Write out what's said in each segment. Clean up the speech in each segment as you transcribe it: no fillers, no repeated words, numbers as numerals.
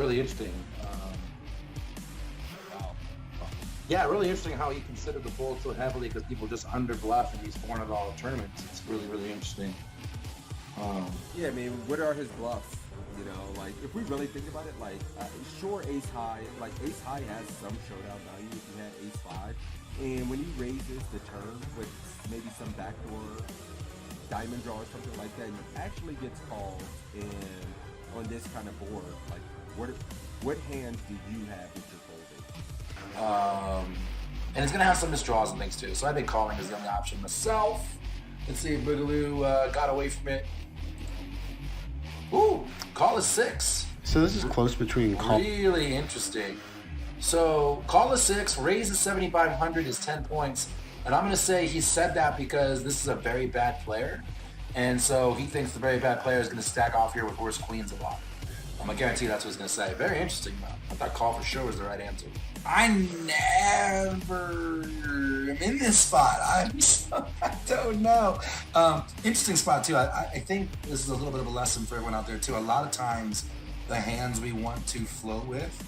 really interesting. Wow. Yeah, really interesting how he considered the fold so heavily because people just under bluff in these $400 tournaments. It's really, really interesting. Yeah, I mean, what are his bluffs? You know, like if we really think about it, like sure, ace high, like ace high has some showdown value if you had ace five, and when he raises the turn with maybe some backdoor diamond draw or something like that, he actually gets called. And on this kind of board, like what hands do you have that you're folding? And it's gonna have some misdraws and things too. So I think calling is the only option myself. Let's see if Boogaloo got away from it. Ooh, call is 6. So this is close between call. Really interesting. So call is 6, raise is 7,500 is 10 points. And I'm going to say he said that because this is a very bad player. And so he thinks the very bad player is going to stack off here with worse queens a lot. I'm going to guarantee that's what he's going to say. Very interesting, though. I thought call for sure was the right answer. I never am in this spot. I don't know. Interesting spot, too. I think this is a little bit of a lesson for everyone out there, too. A lot of times, the hands we want to float with,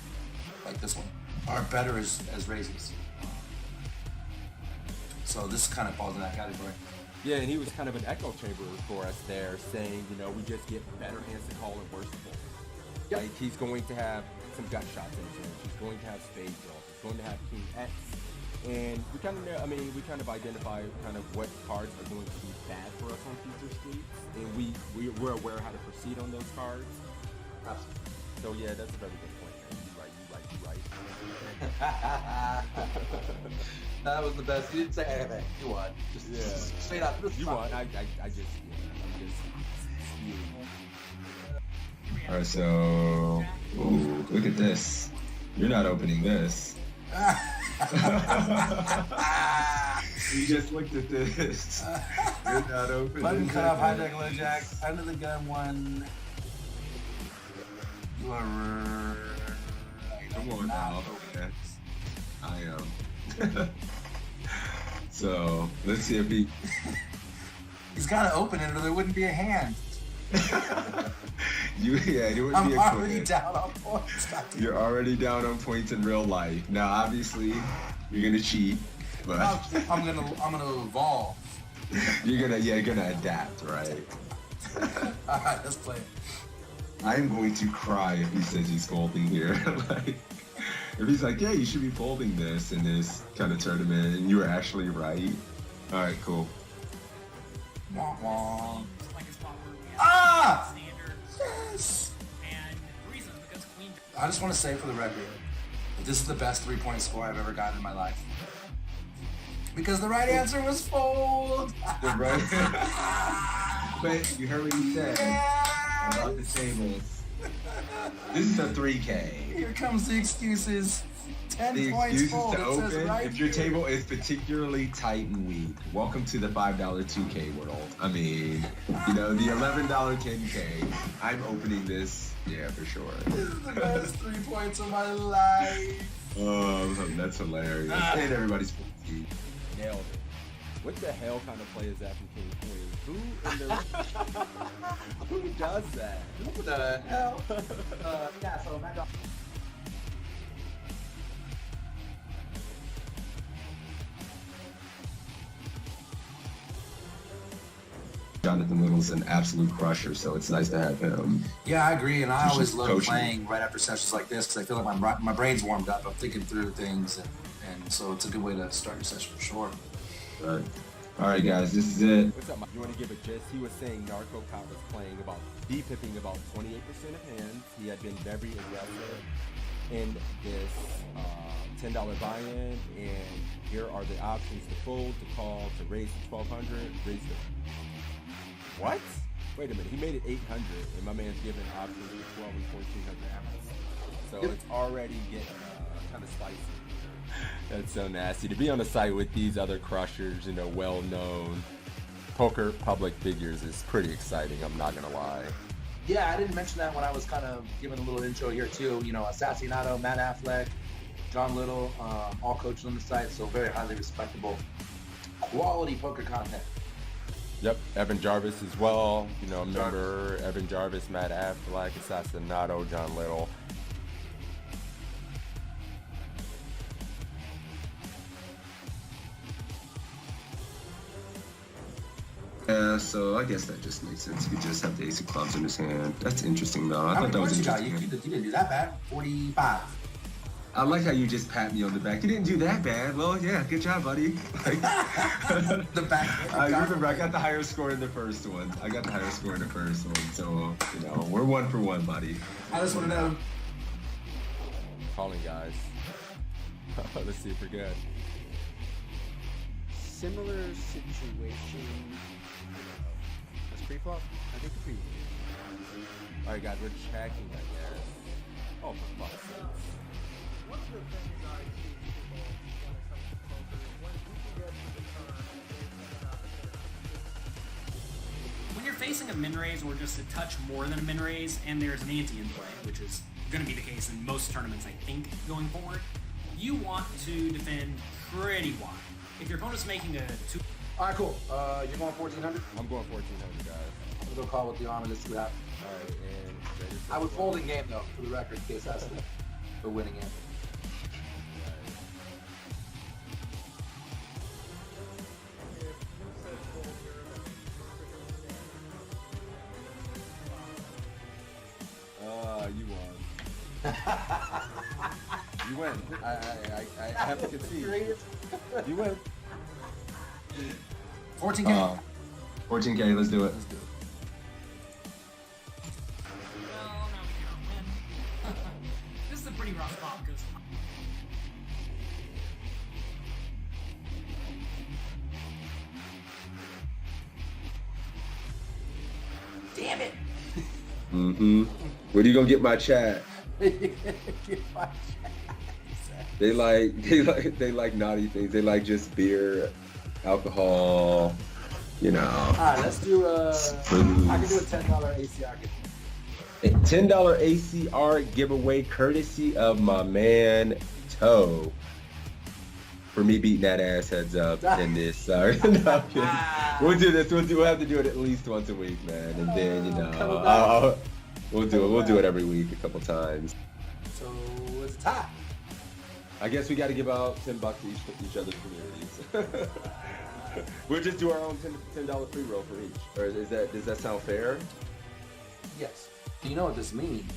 like this one, are better as raises. So this kind of falls in that category. Yeah, and he was kind of an echo chamber for us there, saying, you know, we just get better hands to call and worse to fold. Yep. Like he's going to have some gut shots in his range. He's going to have spade draws. He's going to have king X. And we kind of know, I mean, we kind of identify kind of what cards are going to be bad for us on future streets. And we're aware how to proceed on those cards. Absolutely. So yeah, that's a very good point, man. You right. That was the best. You didn't say anything. You won. Just straight up. You won. I'm just spewing. All right, so ooh, look at this. You're not opening this. You just looked at this. You're not opening. Button cut off, hijack, low jack, under the gun one. You are right. Come on now. Okay. I am. So let's see if he. He's got to open it, or there wouldn't be a hand. It wouldn't be a I'm already quiz. down on points. You're already down on points in real life. Now, obviously, you're gonna cheat, but I'm gonna evolve. you're gonna adapt, right? All right, let's play it. I'm going to cry if he says he's folding here. Like, if he's like, yeah, you should be folding this in this kind of tournament, and you were actually right. All right, cool. Wah, wah. Like a spot where we have Ah! standard. Yes. And the reason is because queen. I just want to say for the record that this is the best 3-point score I've ever gotten in my life. Because the right answer was fold. The right. But you heard what he said about the tables. This is a 3K. Here comes the excuses. 10 The points excuses fold. to It says open right if your here. table is particularly tight and weak. Welcome to the $5 2K world. I mean, you know, the $11 10K. I'm opening this, yeah, for sure. This is the best 3 points of my life. Oh, that's hilarious. And everybody's 50. Nailed it. What the hell kind of play is that from King Queen? Who does that? What the hell? Yeah, so Mad Dog. Jonathan Little's an absolute crusher, so it's nice to have him. Yeah, I agree, and I Just always love coaching. playing right after sessions like this because I feel like my brain's warmed up. I'm thinking through things, and so it's a good way to start your session for sure. Right. All right, guys, this is it. What's up, Mike? You want to give a gist? He was saying Narco Cop was playing about D-pipping about 28% of hands. He had been very aggressive in this $10 buy-in, and here are the options to fold, to call, to raise to 1,200, raise to... What? Wait a minute, he made it 800, and my man's giving options to 12 and 1,400 after. So it's already getting kind of spicy. That's so nasty. To be on the site with these other crushers, you know, well-known poker public figures is pretty exciting, I'm not gonna lie. Yeah, I didn't mention that when I was kind of giving a little intro here too. You know, Assassinato, Matt Affleck, John Little, all coaches on the site, so very highly respectable, quality poker content. Yep, Evan Jarvis as well. You know, remember Evan Jarvis, Matt Affleck, Assassinato, John Little. Yeah, so I guess that just makes sense. He just have the ace of clubs in his hand. That's interesting, though. I How thought many that was points you got? interesting. You didn't do that bad. 45. I like how you just pat me on the back. You didn't do that bad. Well, yeah, good job, buddy. Like, The back. I remember I got the higher score in the first one. So, we're 1 for 1, buddy. I just want to know. Calling, guys. Let's see if we're good. Similar situation. That's pre-flop? I think pre. All right, guys, we're checking, I guess. Oh, for fuck's sake. One of the things I see people when it comes to poker is when people get to the turn and they set up When you're facing a min raise or just a touch more than a min raise, and there's an ante in play, which is going to be the case in most tournaments, I think, going forward, you want to defend pretty wide. If your opponent's making a 2. All right, cool. You're going 1,400. I'm going 1,400, guys. I'm gonna go call with the arm and just see what happens. All right, and I would fold in game though, for the record, in case that's the winning end. You won. You win. I have to concede. You win. 14K. 14K, let's do it. Let's do it. Well, no, we cannot win. This is a pretty rough spot because damn it. Mm-hmm. Where do you gonna get my chat? They like naughty things. They like just beer, alcohol, All right, let's do I can do a $10 ACR gift. A $10 ACR giveaway courtesy of my man Toe. For me beating that ass heads up in this. Sorry. No, we'll do this. We'll have to do it at least once a week, man. And then we'll do it every week a couple times. So it's a tie. I guess we got to give out $10 to each other's communities. We'll just do our own $10 free roll for each. Or does that sound fair? Yes. Do you know what this means?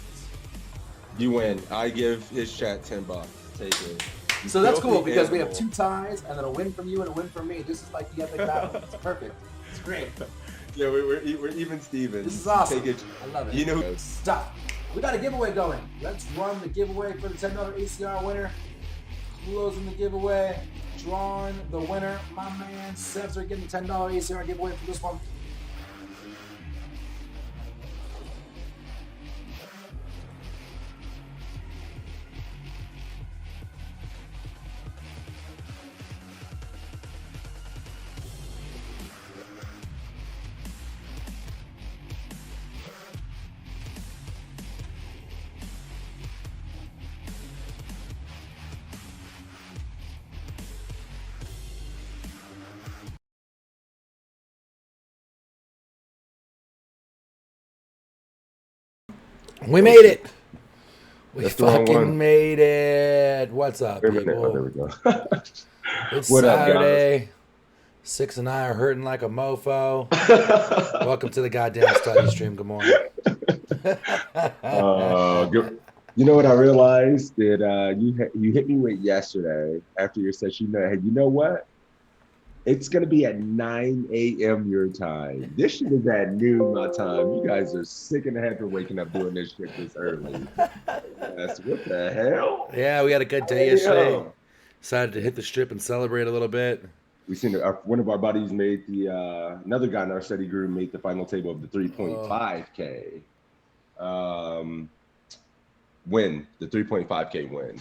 You win. I give his chat $10. Take it. So that's cool because we have 2 ties and then a win from you and a win from me. This is like the epic battle. It's perfect. It's great. Yeah, we're even Stevens. This is awesome. Take it. I love it. You know, Stop. We got a giveaway going. Let's run the giveaway for the $10 ACR winner. Closing the giveaway. Drawing the winner. My man Sebs are getting the $10 ACR giveaway for this one. We made it. We That's the wrong fucking one. made it. What's up, Wait a minute. people? Oh, there we go. It's What up, guys? Saturday. Six and I are hurting like a mofo. Welcome to the goddamn study stream. Good morning. Good. You know what I realized that you hit me with yesterday after your session. Hey, you know what? It's gonna be at 9 a.m. your time. This shit is at noon my time. You guys are sick in the head for waking up doing this shit this early. Yes, what the hell? Yeah, we had a good day yesterday. Decided to hit the strip and celebrate a little bit. We seen one of our buddies made another guy in our study group made the final table of the 3.5K win, the 3.5K win.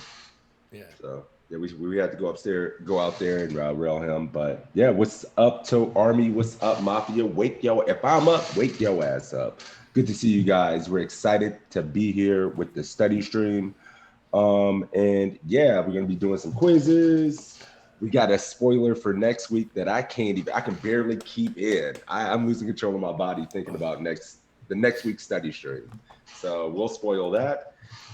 Yeah. So yeah, we had to go out there and rail him. But yeah, what's up, Toe Army? What's up, Mafia? If I'm up, wake your ass up. Good to see you guys. We're excited to be here with the study stream. And yeah, we're gonna be doing some quizzes. We got a spoiler for next week that I can barely keep in. I'm losing control of my body thinking about the next week's study stream. So we'll spoil that.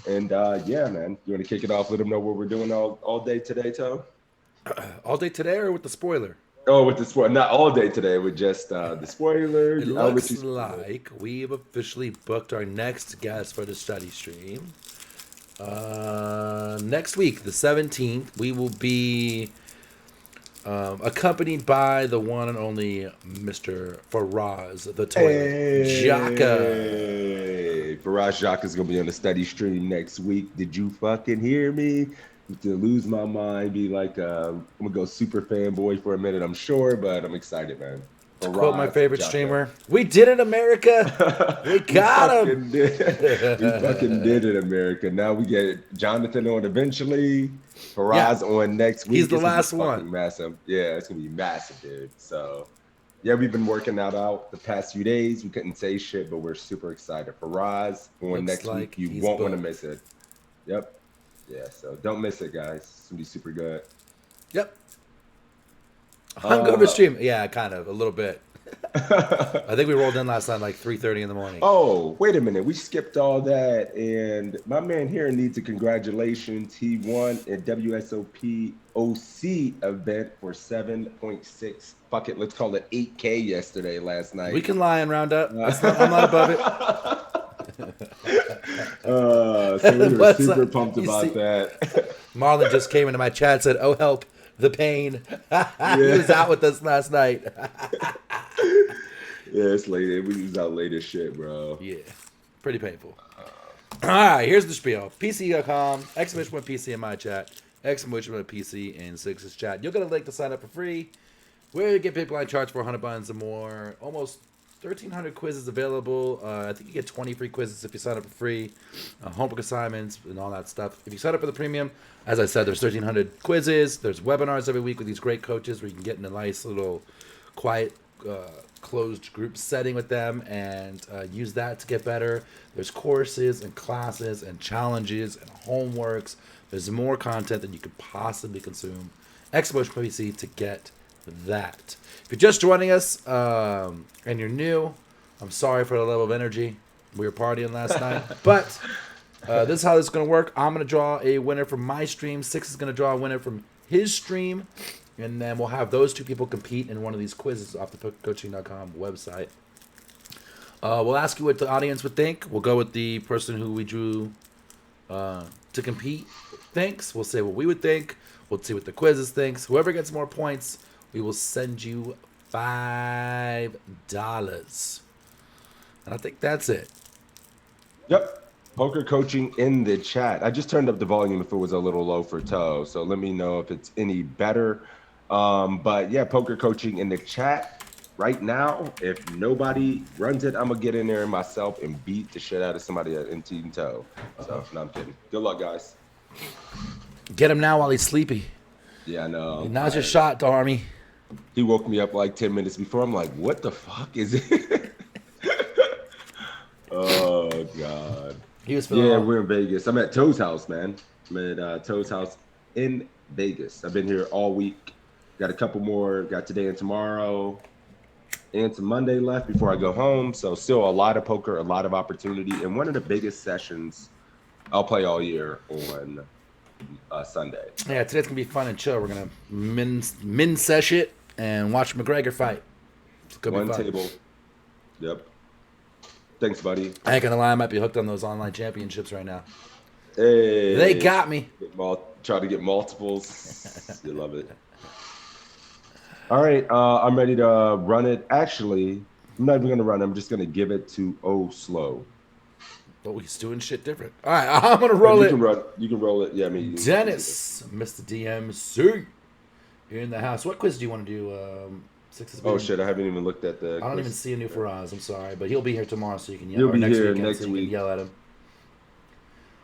And yeah, man, you want to kick it off? Let them know what we're doing all day today, Toe? All day today or with the spoiler? Oh, with the spoiler, not all day today, with just the spoiler. It I'll let looks you spoil it. like we've officially booked our next guest for the study stream. Next week, the 17th, we will be accompanied by the one and only Mr. Faraz, the toilet Jaka. Hey, Faraz Jacques is gonna be on the study stream next week. Did you fucking hear me? To lose my mind, be like, I'm gonna go super fanboy for a minute, I'm sure, but I'm excited, man. To quote my Faraz favorite Jacques. streamer, "We did it, America! We got him!" We fucking did it, America. Now we get Jonathan on eventually. Faraz on next week. He's the It's gonna be last fucking one. Massive. Yeah, it's gonna be massive, dude. So, yeah, we've been working that out the past few days. We couldn't say shit, but we're super excited. Faraz on Looks next like week. You he's won't want to booked. miss it. Yep. Yeah, so don't miss it, guys. It's gonna be super good. Yep. Hungover stream. Yeah, kind of, a little bit. I think we rolled in last night like 3:30 in the morning. Oh, wait a minute. We skipped all that. And my man here needs a congratulations. He won a WSOP OC event for 7.6. Fuck it. Let's call it 8K last night. We can lie and round up. I'm not above it. So we were What's super up? pumped You about see- that. Marlon just came into my chat and said, "Oh, help, the pain." He was out with us last night. Yeah, it's late. We was out late as shit, bro. Yeah, pretty painful. All right, here's the spiel. PC.com, !PC in my chat, !PC in Six's chat. You'll get a link to sign up for free. Where you get pick line charge for 100 buttons or more. Almost 1,300 quizzes available. I think you get 20 free quizzes if you sign up for free. Homework assignments and all that stuff. If you sign up for the premium, as I said, there's 1,300 quizzes. There's webinars every week with these great coaches where you can get in a nice little quiet closed group setting with them and use that to get better. There's courses and classes and challenges and homeworks. There's more content than you could possibly consume. !PC to get that. If you're just joining us and you're new, I'm sorry for the level of energy. We were partying last night, but this is how this is going to work. I'm going to draw a winner from my stream. Six is going to draw a winner from his stream. And then we'll have those two people compete in one of these quizzes off the coaching.com website. We'll ask you what the audience would think. We'll go with the person who we drew to compete thinks. We'll say what we would think. We'll see what the quizzes thinks. Whoever gets more points, we will send you $5. And I think that's it. Yep. Poker coaching in the chat. I just turned up the volume if it was a little low for Toe. So let me know if it's any better. But yeah, poker coaching in the chat right now. If nobody runs it, I'm gonna get in there myself and beat the shit out of somebody in Team Toe. So no, I'm kidding. Good luck, guys. Get him now while he's sleepy. Yeah, I know. Now's your shot, Army. He woke me up like 10 minutes before. I'm like, what the fuck is it? Oh God. He was feeling Yeah, all- we're in Vegas. I'm at Toe's house, man. I'm at Toe's house in Vegas. I've been here all week. Got a couple more. Got today and tomorrow. And some Monday left before I go home. So still a lot of poker, a lot of opportunity. And one of the biggest sessions I'll play all year on Sunday. Yeah, today's gonna be fun and chill. We're gonna min sesh it and watch McGregor fight. It's gonna One be fun. table. Yep. Thanks, buddy. I ain't gonna lie, I might be hooked on those online championships right now. Hey. They got me. Try to get multiples. You love it. All right, I'm ready to run it. Actually, I'm not even going to run. I'm just going to give it to Slow. But he's doing shit different. All right, I'm gonna roll you it. Can run. You can roll it. Yeah, I mean. Dennis, Mr. DMC, in the house. What quiz do you want to do? Sixes. Oh shit! I haven't even looked at the. I don't even see a new Faraz. I'm sorry, but he'll be here tomorrow, so you can yell. He'll or be next here weekend, next so you week. can yell at him.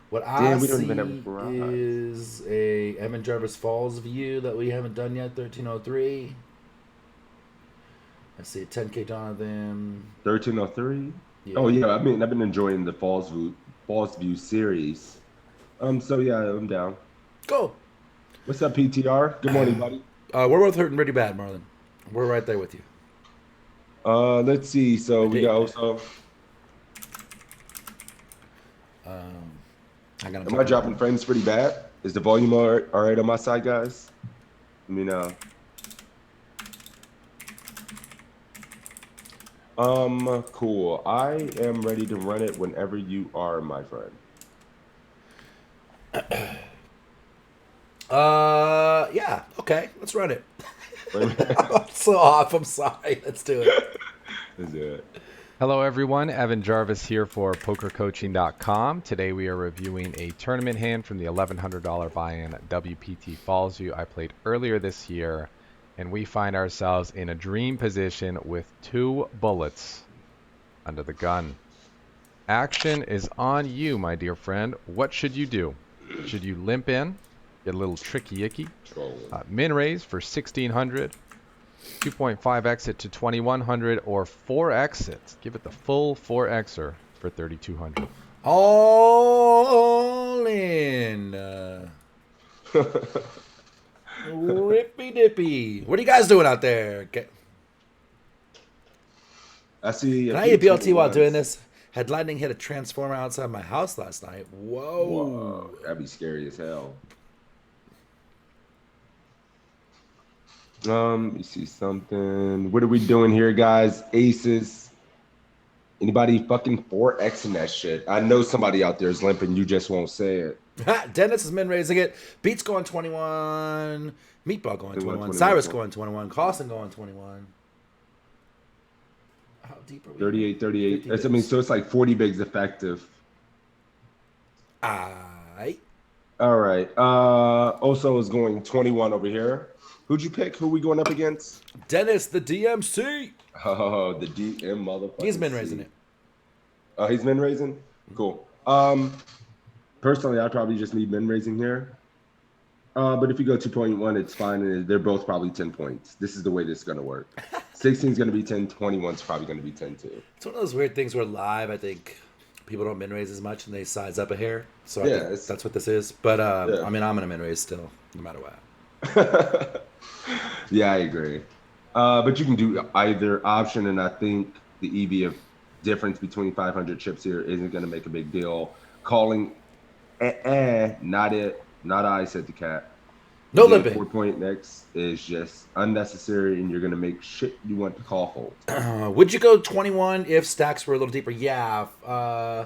What Damn, I we don't see even have a Faraz. is a Evan Jarvis Falls view that we haven't done yet. 1303. I see a 10K Jonathan. 1303. Yeah. Oh yeah, I mean I've been enjoying the Falls View series. So yeah, I'm down. Go. What's up, PTR? Good morning, buddy. We're both hurting pretty bad, Marlon. We're right there with you. Let's see. So we got also. Am I dropping frames pretty bad? Is the volume all right on my side, guys? Let me know. Cool. I am ready to run it whenever you are, my friend. Yeah. Okay. Let's run it. Wait a minute. I'm so off. I'm sorry. Let's do it. Let's do it. Hello everyone, Evan Jarvis here for PokerCoaching.com. Today we are reviewing a tournament hand from the $1,100 buy-in at WPT Fallsview I played earlier this year, and we find ourselves in a dream position with 2 bullets under the gun. Action is on you, my dear friend. What should you do? Should you limp in, get a little tricky-icky, min raise for 1,600, 2.5 exit to 2,100, or 4 exits? Give it the full 4xer for 3,200. All in. Rippy dippy. What are you guys doing out there? I see. Can I eat BLT while doing this? Had lightning hit a transformer outside my house last night. Whoa. Whoa, that'd be scary as hell. You see something. What are we doing here, guys? Aces. Anybody fucking 4Xing that shit? I know somebody out there is limping. You just won't say it. Dennis is min raising it. Beats going 21. Meatball going 21. Cyrus going 21. Carlson going 21. How deep are we? 38, 38. That's, I mean, so it's like 40 bigs effective. Aight. All right. Oso is going 21 over here. Who'd you pick? Who we going up against? Dennis, the DMC. Oh, the DM motherfucker. He's min raising it. Oh, he's min raising? Cool. Personally, I'd probably just leave min raising here. But if you go 2.1, it's fine. And they're both probably 10 points. This is the way this is going to work. 16 is going to be 10. 21 is probably going to be 10 too. It's one of those weird things where live, I think people don't min raise as much and they size up a hair. So Yeah, I think that's what this is. But Yeah. I mean, I'm going to min raise still, no matter what. Yeah, I agree. But you can do either option, and I think the EV of difference between 500 chips here isn't going to make a big deal. Calling, not it, not I, said the cat. No Getting limping. 4 point next is just unnecessary, and you're going to make shit you want to call fold. Would you go 21 if stacks were a little deeper? Yeah. Yeah,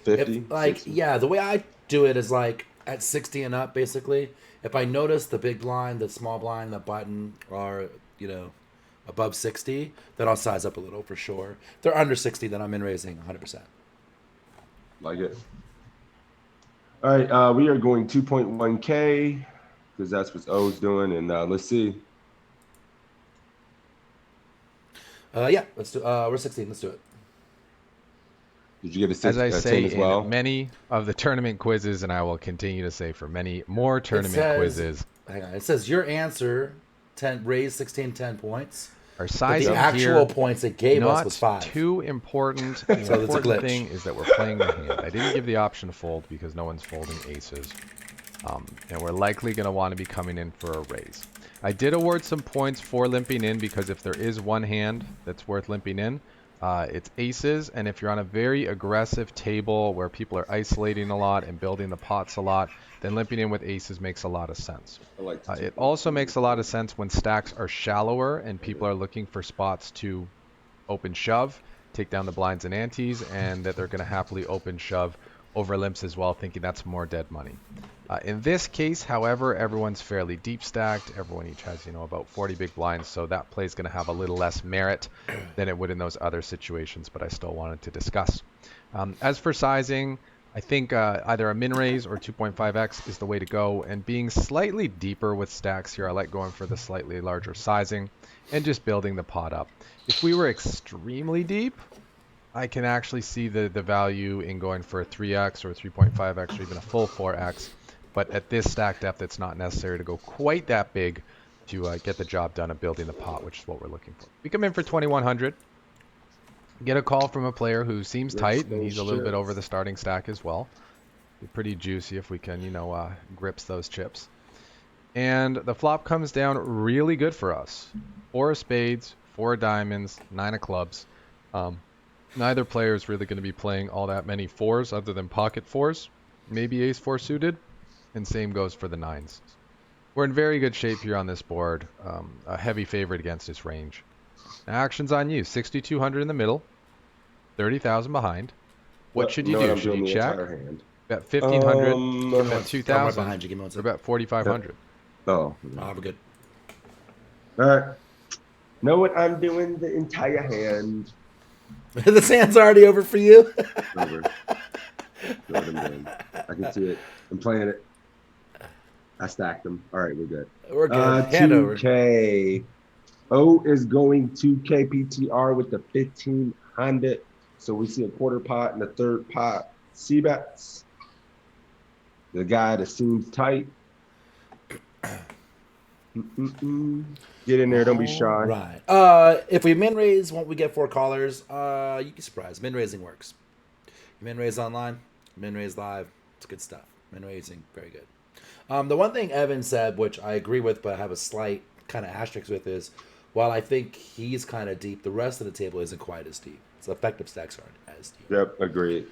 50. If, like, 60. yeah, the way I do it is like at 60 and up, basically. If I notice the big blind, the small blind, the button are, above 60, then I'll size up a little for sure. If they're under 60, then I'm in raising 100%. Like it. All right, we are going 2.1K because that's what O's doing, and let's see. Yeah, let's do. We're 16. Let's do it. Did you get a 6 As I 10 say as well? in many of the tournament quizzes, and I will continue to say for many more tournament quizzes, Hang on. It says your answer, 10 raise 16, 10 points. our But sizing the actual here, points it gave us not was 5. too important. The So it's a important glitch. thing is that we're playing the hand. I didn't give the option to fold because no one's folding aces. And we're likely going to want to be coming in for a raise. I did award some points for limping in because if there is one hand that's worth limping in, it's aces. And if you're on a very aggressive table where people are isolating a lot and building the pots a lot, then limping in with aces makes a lot of sense. I like to It also makes a lot of sense when stacks are shallower and people are looking for spots to open shove, take down the blinds and antes, and that they're going to happily open shove over limps as well, thinking that's more dead money. In this case, however, everyone's fairly deep stacked. Everyone each has, about 40 big blinds, so that play is going to have a little less merit than it would in those other situations, but I still wanted to discuss. As for sizing, I think either a min raise or 2.5x is the way to go, and being slightly deeper with stacks here, I like going for the slightly larger sizing and just building the pot up. If we were extremely deep, I can actually see the value in going for a 3x or a 3.5x or even a full 4x. But at this stack depth, it's not necessary to go quite that big to get the job done of building the pot, which is what we're looking for. We come in for 2,100. Get a call from a player who seems tight, and he's a little bit over the starting stack as well. Be pretty juicy if we can, grips those chips. And the flop comes down really good for us. 4 of spades, 4 of diamonds, 9 of clubs. Neither player is really going to be playing all that many 4s other than pocket 4s. Maybe ace 4 suited. And same goes for the 9s. We're in very good shape here on this board. A heavy favorite against his range. Action's on you. 6,200 in the middle, 30,000 behind. What should you know do? what I'm Should doing you the check? entire hand. Bet 1,500, bet I'm right 2,000, behind you. Give me one or second. bet 4,500. Oh, Oh, we're good. all right. Know what I'm doing the entire hand. The sand's already over for you. Over. Know what I'm doing. I can see it. I'm playing it. I stacked them. All right, we're good. We're good. Hand over. 2K. O is going 2K PTR with the 1,500. So we see a quarter pot and a third pot. C-bets. The guy that seems tight. Get in there. Don't be shy. Right. If we min raise, won't we get 4 callers? You'd be surprised. Min raising works. Min raise online, min raise live. It's good stuff. Min raising, very good. The one thing Evan said, which I agree with, but I have a slight kind of asterisk with, is while I think he's kind of deep, the rest of the table isn't quite as deep. So effective stacks aren't as deep. Yep, agreed.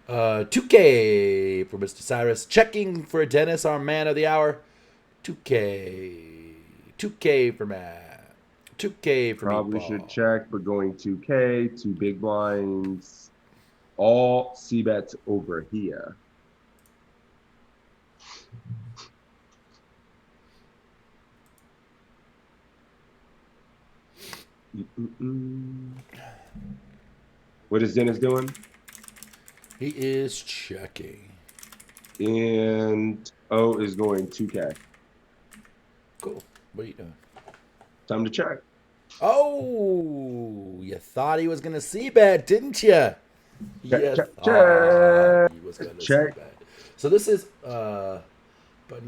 2K for Mr. Cyrus. Checking for Dennis, our man of the hour. 2K. 2K for Matt. 2K for Probably Meatball. should check, but going 2K, 2 big blinds. All C-bets over here. What is Dennis doing? He is checking. And O is going 2K. Cool. What are you doing? Time to check. Oh, you thought he was going to see bet, didn't you? Check, check, check. He was gonna Check. see bet. So this is button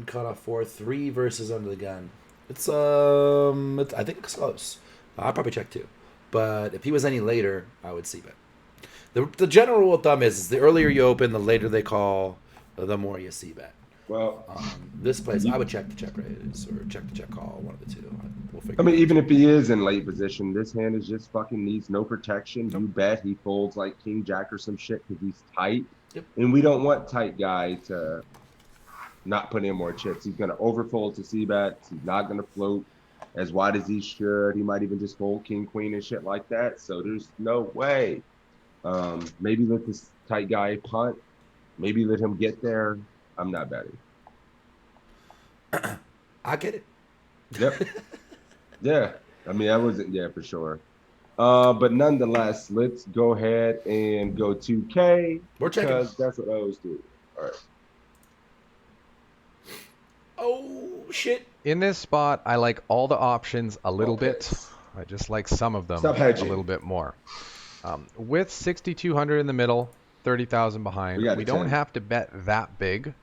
cutoff 4-3 versus under the gun. I think it's close. I'll probably check too. But if he was any later, I would see bet. The general rule of thumb is the earlier you open, the later they call, the more you see bet. Well, This place, I would check the check raise or check the check call, one of the two. We'll figure I mean, it out. even if he is in late position, this hand is just fucking needs no protection. You bet he folds like King Jack or some shit because he's tight. Yep. And we don't want tight guy to not put in more chips. He's going to overfold to C-bets. He's not going to float as wide as he should. He might even just fold King, Queen, and shit like that. So there's no way. Maybe let this tight guy punt. Maybe let him get there. I'm not betting. I get it. Yep. Yeah. I mean, I wasn't, yeah, for sure. But nonetheless, let's go ahead and go 2K. We're checking. Because that's what I always do. All right. Oh, shit. In this spot, I like all the options a little Okay. bit. I just like some of them Stop a hedging. little bit more. With 6,200 in the middle, 30,000 behind, We got we a don't 10. have to bet that big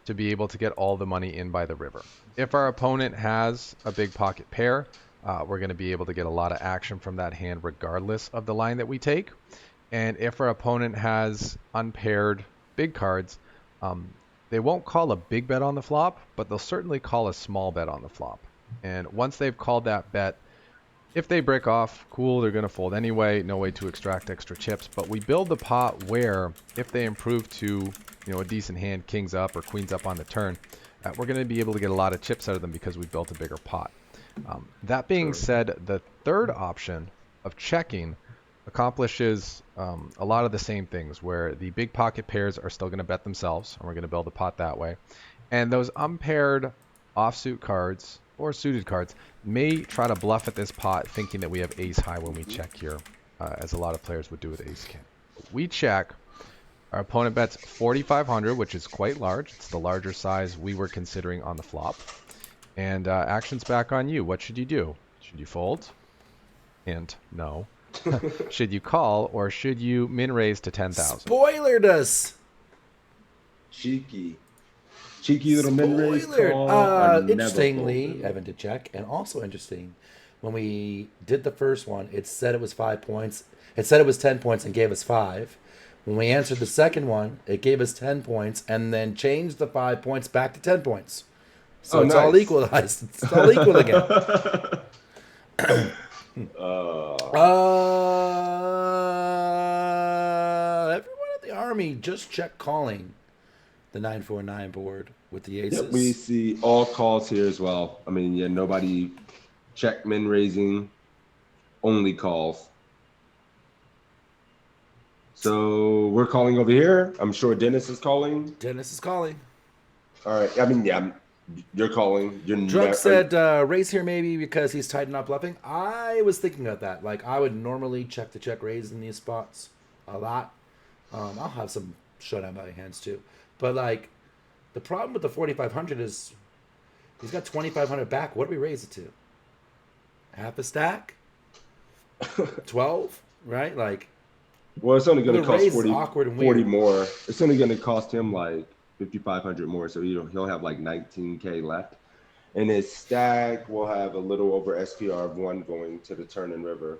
to be able to get all the money in by the river. If our opponent has a big pocket pair, we're going to be able to get a lot of action from that hand regardless of the line that we take. And if our opponent has unpaired big cards, they won't call a big bet on the flop, but they'll certainly call a small bet on the flop. And once they've called that bet, if they break off, cool, they're going to fold anyway. No way to extract extra chips. But we build the pot where if they improve to, a decent hand, kings up or queens up on the turn, we're going to be able to get a lot of chips out of them because we built a bigger pot. That being said, the third option of checking accomplishes a lot of the same things where the big pocket pairs are still going to bet themselves, and we're going to build a pot that way. And those unpaired offsuit cards or suited cards may try to bluff at this pot thinking that we have ace high when we check here, as a lot of players would do with ace king. We check. Our opponent bets 4,500, which is quite large. It's the larger size we were considering on the flop. And action's back on you. What should you do? Should you fold? Hint, no. Should you call, or should you min raise to 10,000? Spoilered us. Cheeky little min-raise Spoilered. call. I never Interestingly, folded. Evan did check, and also interesting, when we did the first one, it said it was 5 points. It said it was 10 points and gave us 5. When we answered the second one, it gave us 10 points and then changed the 5 points back to 10 points. So it's all nice. equalized. It's all equal again. Everyone at the army just check calling the 949 board with the aces. Yep, we see all calls here as well. I mean, yeah, nobody check min raising. only calls. So we're calling over here. I'm sure Dennis is calling. Dennis is calling. All right. I mean, yeah, you're calling. You're Drunk never. said raise here maybe because he's tight and not bluffing. I was thinking of that. Like I would normally check to check raise in these spots a lot. I'll have some showdown value hands too, but like the problem with the 4,500 is he's got 2,500 back. What do we raise it to? Half a stack? 12, right? Like Well, it's only going the to cost raise is 40, awkward and 40 weird. more. It's only going to cost him like 5,500 more. So he'll have like 19K left. And his stack will have a little over SPR of 1 going to the turn and river.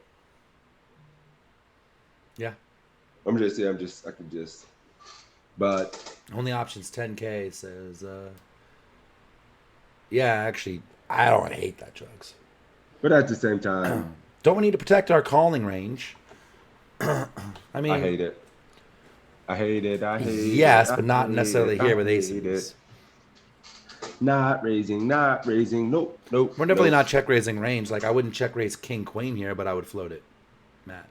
Yeah. I could just, but Only options 10K says, yeah, actually, I don't hate that, Jugs. but at the same time, Don't we need to protect our calling range? I mean, I hate it. I hate it. I hate it. yes, I but not hate necessarily it. here I with hate aces. it. Not raising. Nope. We're definitely not check raising range. Like I wouldn't check raise king queen here, but I would float it, Matt.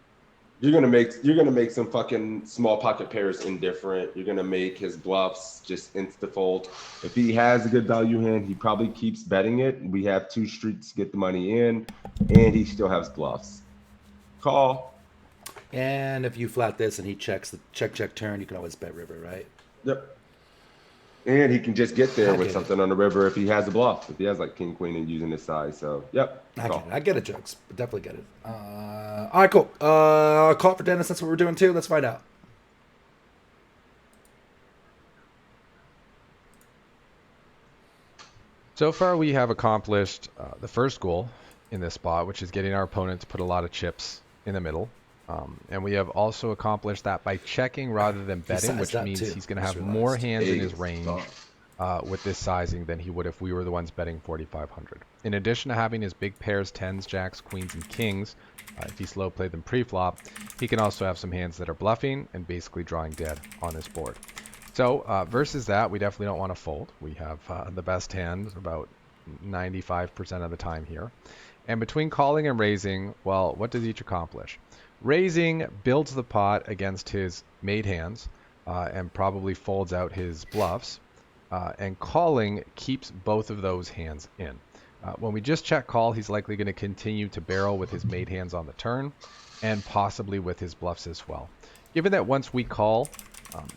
You're gonna make some fucking small pocket pairs indifferent. You're gonna make his bluffs just insta fold. If he has a good value hand, he probably keeps betting it. We have 2 streets to get the money in, and he still has bluffs. Call. And if you flat this and he checks the check turn, you can always bet river, right? Yep. And he can just get there I with get something on the river if he has a bluff. If he has like king queen and using his size. So yep. Call. I get it, Jugs. Definitely get it. All right, cool. Call for Dennis. That's what we're doing too. Let's find out. So far, we have accomplished the first goal in this spot, which is getting our opponent to put a lot of chips in the middle. And we have also accomplished that by checking rather than betting, which means he's going to have more hands in his range with this sizing than he would if we were the ones betting 4,500. In addition to having his big pairs, 10s, jacks, queens, and kings, if he slow played them pre-flop, he can also have some hands that are bluffing and basically drawing dead on his board. So versus that, we definitely don't want to fold. We have the best hand about 95% of the time here. And between calling and raising, well, what does each accomplish? Raising builds the pot against his made hands and probably folds out his bluffs. And calling keeps both of those hands in. When we just check call, he's likely going to continue to barrel with his made hands on the turn and possibly with his bluffs as well. Given that once we call,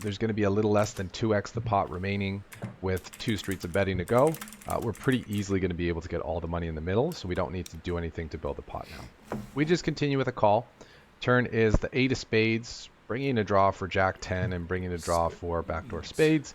there's going to be a little less than 2x the pot remaining with 2 streets of betting to go. We're pretty easily going to be able to get all the money in the middle, so we don't need to do anything to build the pot now. We just continue with a call. Turn is the 8 of spades, bringing a draw for jack 10 and bringing a draw for backdoor spades.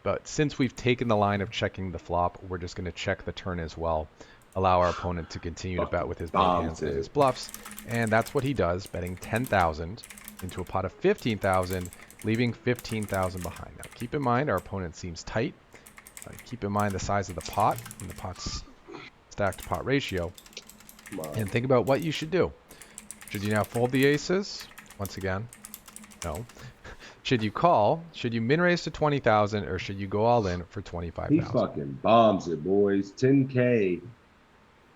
But since we've taken the line of checking the flop, we're just going to check the turn as well. Allow our opponent to continue to bet with his big hands and his bluffs. And that's what he does, betting 10,000 into a pot of 15,000, leaving 15,000 behind. Now keep in mind our opponent seems tight. Keep in mind the size of the pot and the pot's stacked pot ratio. And think about what you should do. Should you now fold the aces? Once again, no. Should you call? Should you min raise to 20,000 or should you go all in for 25,000? He fucking bombs it, boys. 10K.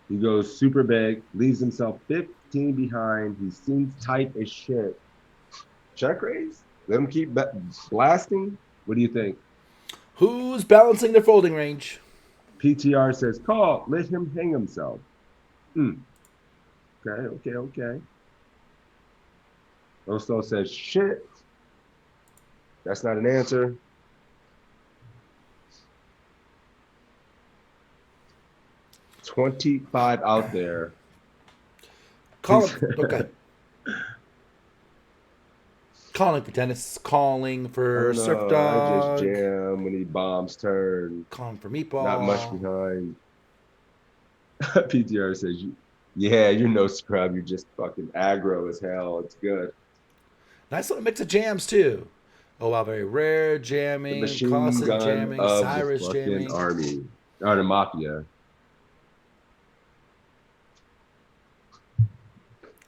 He goes super big, leaves himself 15 behind. He seems tight as shit. Check raise? Let him keep blasting? What do you think? Who's balancing their folding range? PTR says, call. Let him hang himself. Okay. Osto says, shit. That's not an answer. $25 out there. Call him. Okay. Calling for tennis. Calling for surf dog. I just jam when he bombs turn. Calling for meatball. Not much behind. PTR says, yeah, you're no scrub. You're just fucking aggro as hell. It's good. Nice little mix of jams, too. Oh, wow, very rare jamming. The machine Clausen gun jamming. of Cyrus the fucking jamming. army. Or the mafia.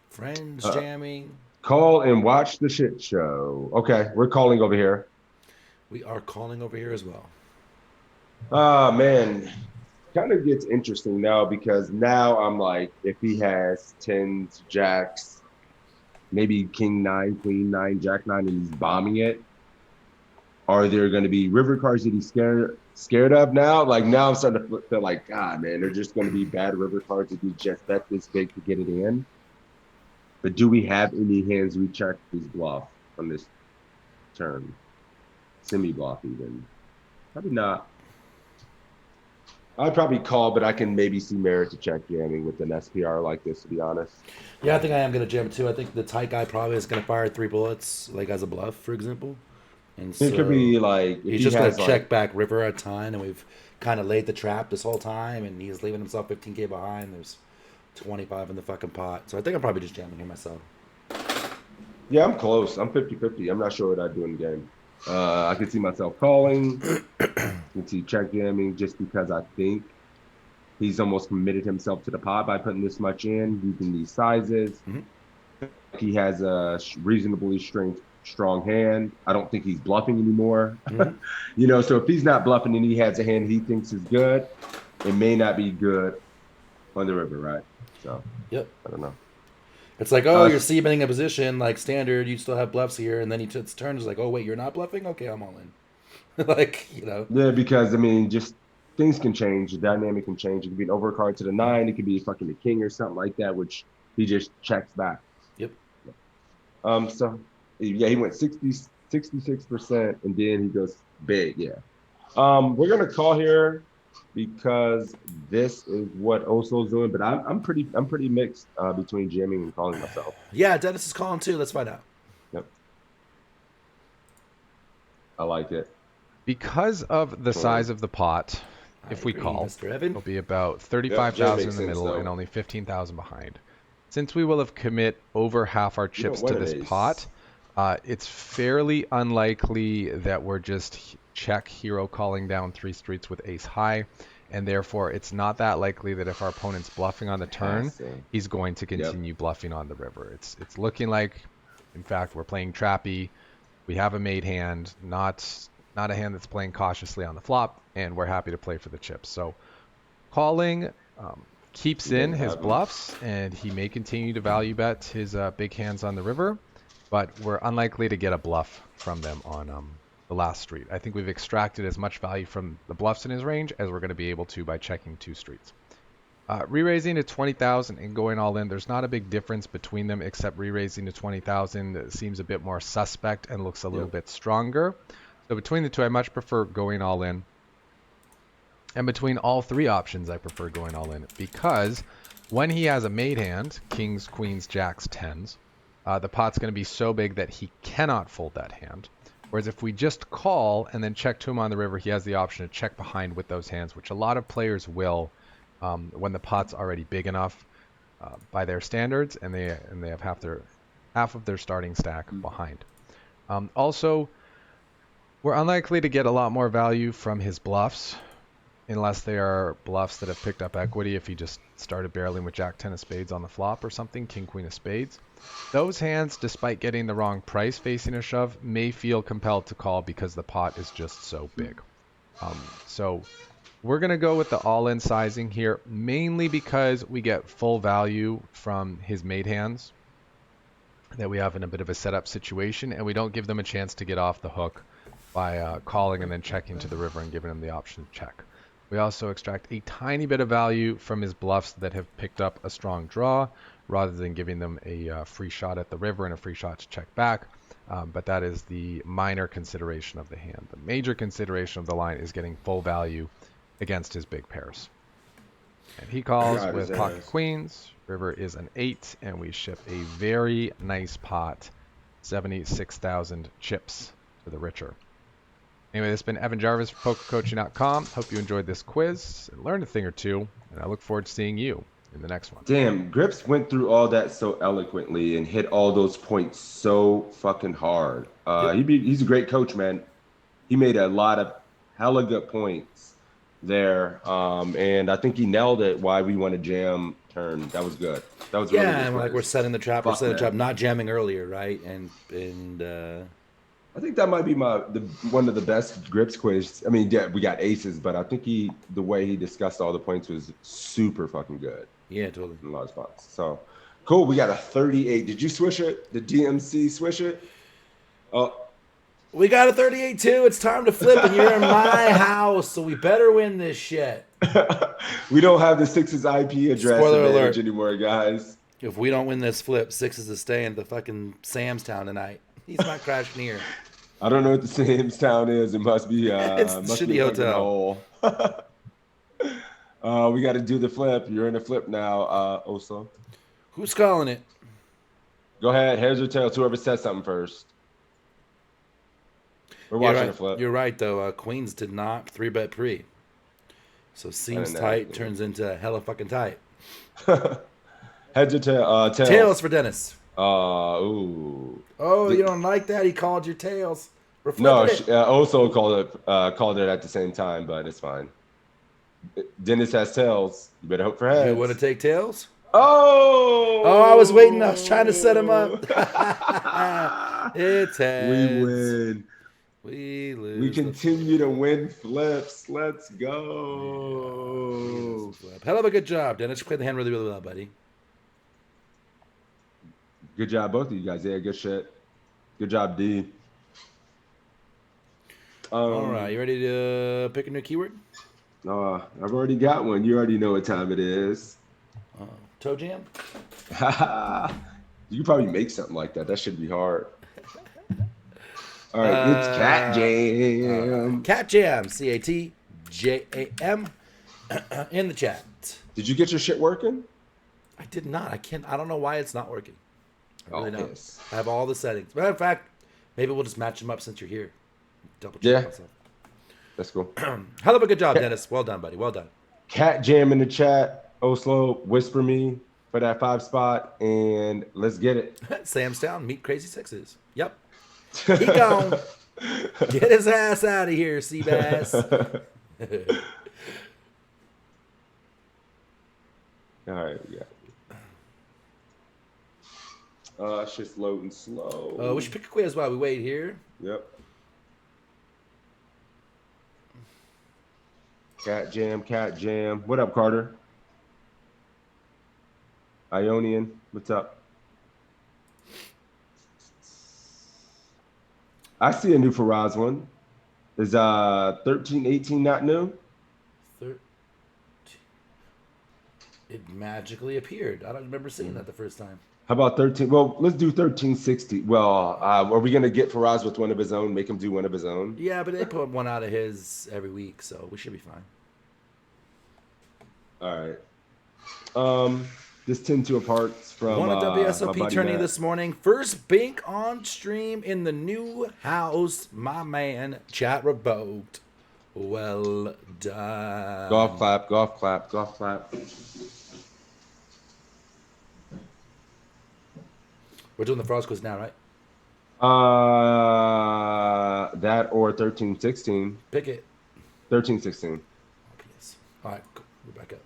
Friends jamming. Call and watch the shit show. Okay, we're calling over here. We are calling over here as well. Ah, man. kind of gets interesting now because now I'm like, if he has tens, jacks, maybe king nine, queen nine, jack nine, and he's bombing it, are there going to be river cards that he's scared of now? Like now I'm starting to feel like, God, man, they're just going to be bad river cards if you just bet this big to get it in. But do we have any hands we check his bluff on this turn? Semi bluff even? Probably not. I'd probably call, but I can maybe see merit to check jamming with an SPR like this, to be honest. Yeah, I think I am going to jam it too. I think the tight guy probably is going to fire 3 bullets, like as a bluff, for example. And so It could be like, if he's he just going has to like, check back river a ton, and we've kind of laid the trap this whole time, and he's leaving himself 15K behind. There's 25 in the fucking pot. So I think I'm probably just jamming here myself. yeah, I'm close. I'm 50-50. I'm not sure what I'd do in the game. I can see myself calling. I can see check jamming just because I think he's almost committed himself to the pot by putting this much in, using these sizes. He has a reasonably strong hand. I don't think he's bluffing anymore. You know, so if he's not bluffing and he has a hand he thinks is good, it may not be good on the river, right? So, Yep. I don't know. It's like, oh, you're c-betting a position like standard. You still have bluffs here, and then he turns like, oh wait, you're not bluffing. Okay, I'm all in. Like, you know. Yeah, because I mean, just things can change. The dynamic can change. It could be an overcard to the 9. It could be fucking a king or something like that, which he just checks back. Yep. So yeah, he went 66%, and then he goes big. Yeah. We're gonna call here because this is what Oso's doing, but I'm pretty mixed between jamming and calling myself. Yeah, Dennis is calling too. Let's find out. Yep. I like it. Because of the size of the pot, if we agree, call, Mr. Evan. it'll be about Yep, 35,000 makes in the sense, middle though. and only 15,000 behind. Since we will have commit over half our chips want to an this ace. pot, it's fairly unlikely that we're just check hero calling down 3 streets with ace high, and therefore it's not that likely that if our opponent's bluffing on the turn, Passing. he's going to continue bluffing on the river. It's looking like, in fact, we're playing trappy. We have a made hand, not a hand that's playing cautiously on the flop, and we're happy to play for the chips. So calling keeps in his bluffs, and he may continue to value bet his big hands on the river, but we're unlikely to get a bluff from them on the last street. I think we've extracted as much value from the bluffs in his range as we're going to be able to by checking 2 streets. Re-raising to 20,000 and going all in, there's not a big difference between them, except re-raising to 20,000 seems a bit more suspect and looks a little bit stronger. So between the two, I much prefer going all in. And between all 3 options, I prefer going all in, because when he has a made hand, kings, queens, jacks, tens, the pot's going to be so big that he cannot fold that hand. Whereas if we just call and then check to him on the river, he has the option to check behind with those hands, which a lot of players will when the pot's already big enough by their standards, and they have half of their starting stack behind. Also, we're unlikely to get a lot more value from his bluffs, unless they are bluffs that have picked up equity. If he just started barreling with Jack 10 of spades on the flop or something, King Queen of spades, those hands, despite getting the wrong price facing a shove, may feel compelled to call because the pot is just so big. So we're going to go with the all-in sizing here, mainly because we get full value from his made hands that we have in a bit of a setup situation, and we don't give them a chance to get off the hook by calling and then checking to the river and giving him the option to check. We also extract a tiny bit of value from his bluffs that have picked up a strong draw, rather than giving them a free shot at the river and a free shot to check back. But that is the minor consideration of the hand. The major consideration of the line is getting full value against his big pairs. And he calls with pocket queens. River is an 8, and we ship a very nice pot, 76,000 chips to the richer. Anyway, this has been Evan Jarvis for PokerCoaching.com. Hope you enjoyed this quiz and learned a thing or two, and I look forward to seeing you in the next one. Damn, Grips went through all that so eloquently and hit all those points so fucking hard. He's a great coach, man. He made a lot of hella good points there, and I think he nailed it. Why we want to jam turn. That was good. That was really good. And like we're setting the trap. We're setting the trap, not jamming earlier, right? And I think that might be one of the best grips quiz. I mean, yeah, we got aces, but I think the way he discussed all the points was super fucking good Yeah, totally. in a lot of spots. So cool. We got a 38. Did you swish it? The DMC swish it? Oh, We got a 38 too. It's time to flip, and you're in my house, so we better win this shit. we don't have the Sixes IP address Spoiler advantage alert. anymore, guys. If we don't win this flip, Sixes is staying at the fucking Sam's Town tonight. He's not crashing here. I don't know what the Sam's Town is. It must be It's the must shitty be a fucking hotel. hole. We got to do the flip. You're in the flip now, Oso. Who's calling it? Go ahead. Heads or tails. Whoever says something first. We're You're watching right. the flip. You're right, though. Queens did not 3-bet pre. So seems know, tight yeah. turns into hella fucking tight. Heads or tails? Tails for Dennis. Ooh. Oh, you don't like that? He called your tails. We're No, flipping it. Oso called it at the same time, but it's fine. Dennis has tails. You better hope for heads. You want to take tails? Oh! Oh, I was waiting. I was trying to set him up. It's heads. We win. We lose. We the continue to win flips. Let's go. flip. Hell of a good job, Dennis. You played the hand really, really well, buddy. Good job, both of you guys. Yeah, good shit. Good job, D. All right, you ready to pick a new keyword? I've already got one. You already know what time it is. Toe jam? You could probably make something like that. That should be hard. All right, it's Cat Jam. Cat Jam, CATJAM, in the chat. Did you get your shit working? I did not. I don't know why it's not working. I really don't. Yes. I have all the settings. Matter of fact, maybe we'll just match them up since you're here. Double check Yeah. myself. That's cool. Hell of a good job, Dennis. Well done, buddy. Well done. Cat Jam in the chat. Oslo, whisper me for that 5 spot, and let's get it. Sam's Town, meet Crazy Sixes. Yep. He gone. Get his ass out of here, Seabass. All right, yeah. It's just loading slow. We should pick a quiz while we wait here. Yep. Cat Jam, Cat Jam. What up, Carter? Ionian, what's up? I see a new Faraz one. Is 1318 not new? It magically appeared. I don't remember seeing that the first time. How about 13? Well, let's do 1360. Well, are we gonna get Faraz with one of his own? Make him do one of his own? Yeah, but they put one out of his every week, so we should be fine. All right. This 10 of Hearts from Won a my WSOP buddy tourney Matt. this morning. First bink on stream in the new house. My man, chat revoked. Well done. Golf clap, golf clap, golf clap. We're doing the Frost quiz now, right? That or 1316. Pick it. 1316. Yes. All right, cool. We're back up.